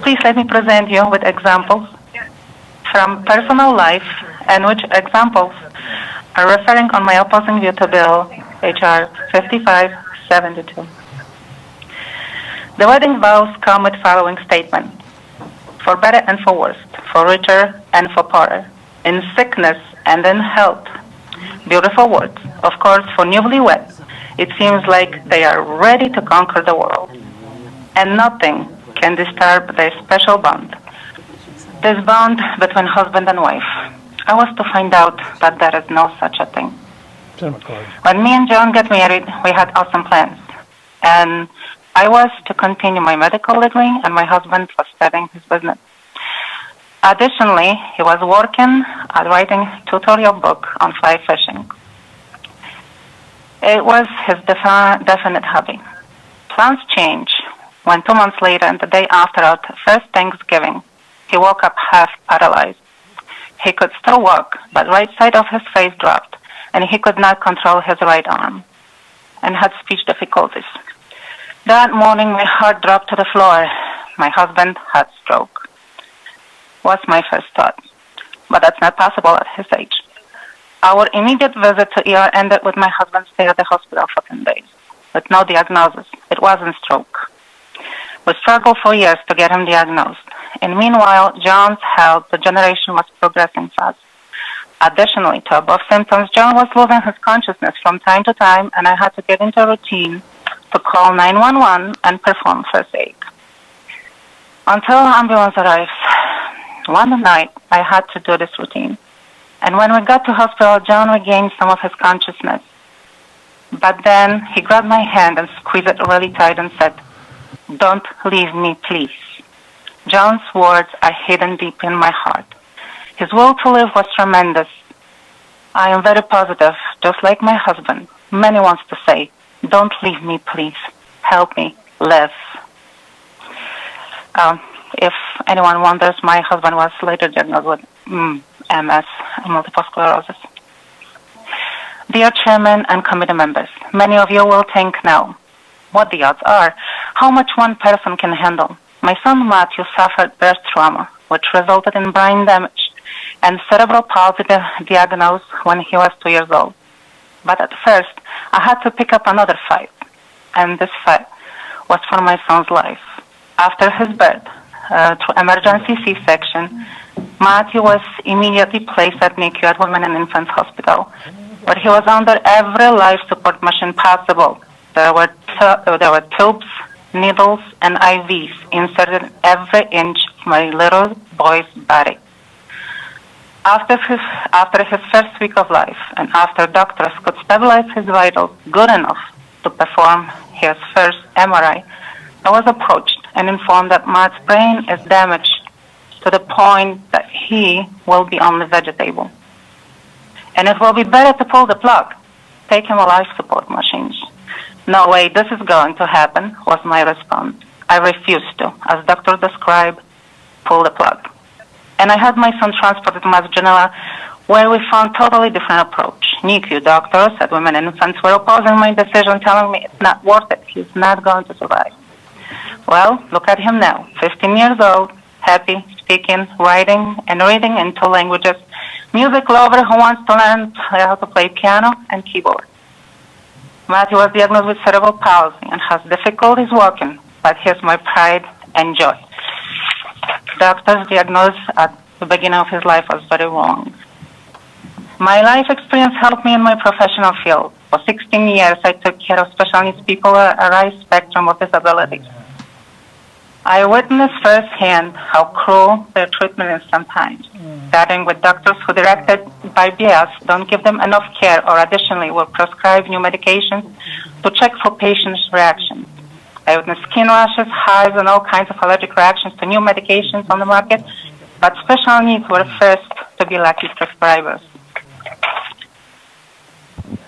Please let me present you with examples from personal life, and which examples are referring on my opposing view to Bill H.R. 5572. The wedding vows come with following statement: for better and for worse, for richer and for poorer, in sickness and in health. Beautiful words, of course, for newlyweds. It seems like they are ready to conquer the world, and nothing can disturb their special bond. This bond between husband and wife. I was to find out that there is no such a thing. When me and John got married, we had awesome plans, and I was to continue my medical degree, and my husband was starting his business. Additionally, he was working at writing a tutorial book on fly fishing. It was his definite hobby. Plans changed when 2 months later, and the day after our first Thanksgiving, he woke up half paralyzed. He could still walk, but right side of his face dropped, and he could not control his right arm, and had speech difficulties. That morning, my heart dropped to the floor. My husband had stroke. Was my first thought, but that's not possible at his age. Our immediate visit to ER ended with my husband staying at the hospital for 10 days, with no diagnosis. It wasn't stroke. We struggled for years to get him diagnosed. And meanwhile, John's health degeneration was progressing fast. Additionally to above symptoms, John was losing his consciousness from time to time, and I had to get into a routine to call 911 and perform first aid. Until ambulance arrives, one night I had to do this routine. And when we got to hospital, John regained some of his consciousness. But then he grabbed my hand and squeezed it really tight and said, "Don't leave me, please." John's words are hidden deep in my heart. His will to live was tremendous. I am very positive, just like my husband. Many wants to say, "Don't leave me, please. Help me live." If anyone wonders, my husband was later diagnosed with MS, multiple sclerosis. Dear Chairman and committee members, many of you will think now, what the odds are, how much one person can handle. My son Matthew suffered birth trauma, which resulted in brain damage and cerebral palsy diagnosed when he was 2 years old. But at first, I had to pick up another fight, and this fight was for my son's life. After his birth, through emergency C-section, Matthew was immediately placed at NICU at Women and Infants Hospital, where he was under every life support machine possible. There were tubes, needles, and IVs inserted in every inch of my little boy's body. After his first week of life, and after doctors could stabilize his vitals good enough to perform his first MRI, I was approached and informed that Matt's brain is damaged to the point that he will be only vegetable. And it will be better to pull the plug, take him a life support machines. "No way, this is going to happen," was my response. I refused to, as doctor described, pull the plug. And I had my son transported to Mass General, where we found totally different approach. NICU doctors at Women and Infants were opposing my decision, telling me it's not worth it, he's not going to survive. Well, look at him now, 15 years old, happy, speaking, writing, and reading in 2 languages, music lover who wants to learn how to play piano and keyboard. Matthew was diagnosed with cerebral palsy and has difficulties walking, but he's my pride and joy. Doctors' diagnosis at the beginning of his life was very wrong. My life experience helped me in my professional field. For 16 years, I took care of special needs people with a wide spectrum of disabilities. I witnessed firsthand how cruel their treatment is sometimes, starting with doctors who, directed by BS, don't give them enough care or additionally will prescribe new medications to check for patients' reactions. I witnessed skin rashes, hives, and all kinds of allergic reactions to new medications on the market, but special needs were first to be lucky prescribers.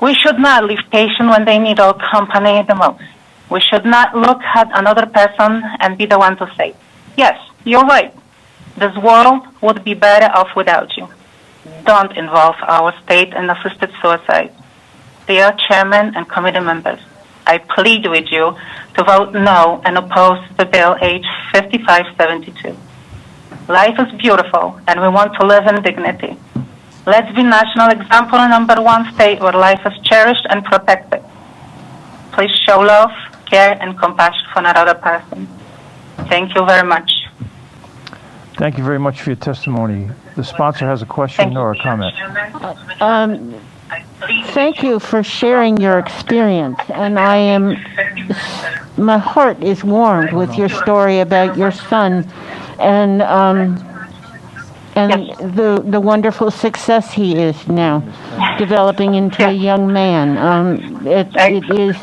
We should not leave patients when they need our company the most. We should not look at another person and be the one to say, yes, you're right. This world would be better off without you. Don't involve our state in assisted suicide. Dear Chairman and committee members, I plead with you to vote no and oppose the bill H 5572. Life is beautiful and we want to live in dignity. Let's be national example number one state where life is cherished and protected. Please show love, care, and compassion for another person. Thank you very much. Thank you very much for your testimony. The sponsor has a question or a comment. Thank you for sharing your experience, and my heart is warmed with your story about your son and the wonderful success he is now, developing into a young man. It is,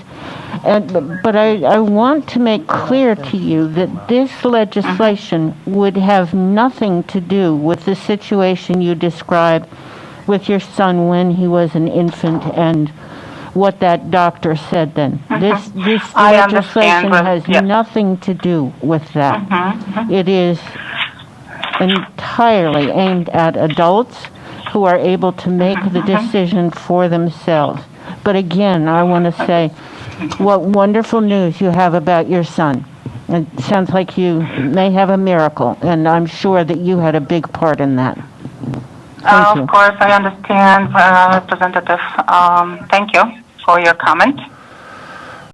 but I want to make clear to you that this legislation would have nothing to do with the situation you describe with your son when he was an infant and what that doctor said then. This legislation has nothing to do with that. It is entirely aimed at adults who are able to make the decision for themselves. But again, I want to say what wonderful news you have about your son. It sounds like you may have a miracle, and I'm sure that you had a big part in that. Of course, I understand, Representative. Thank you for your comment.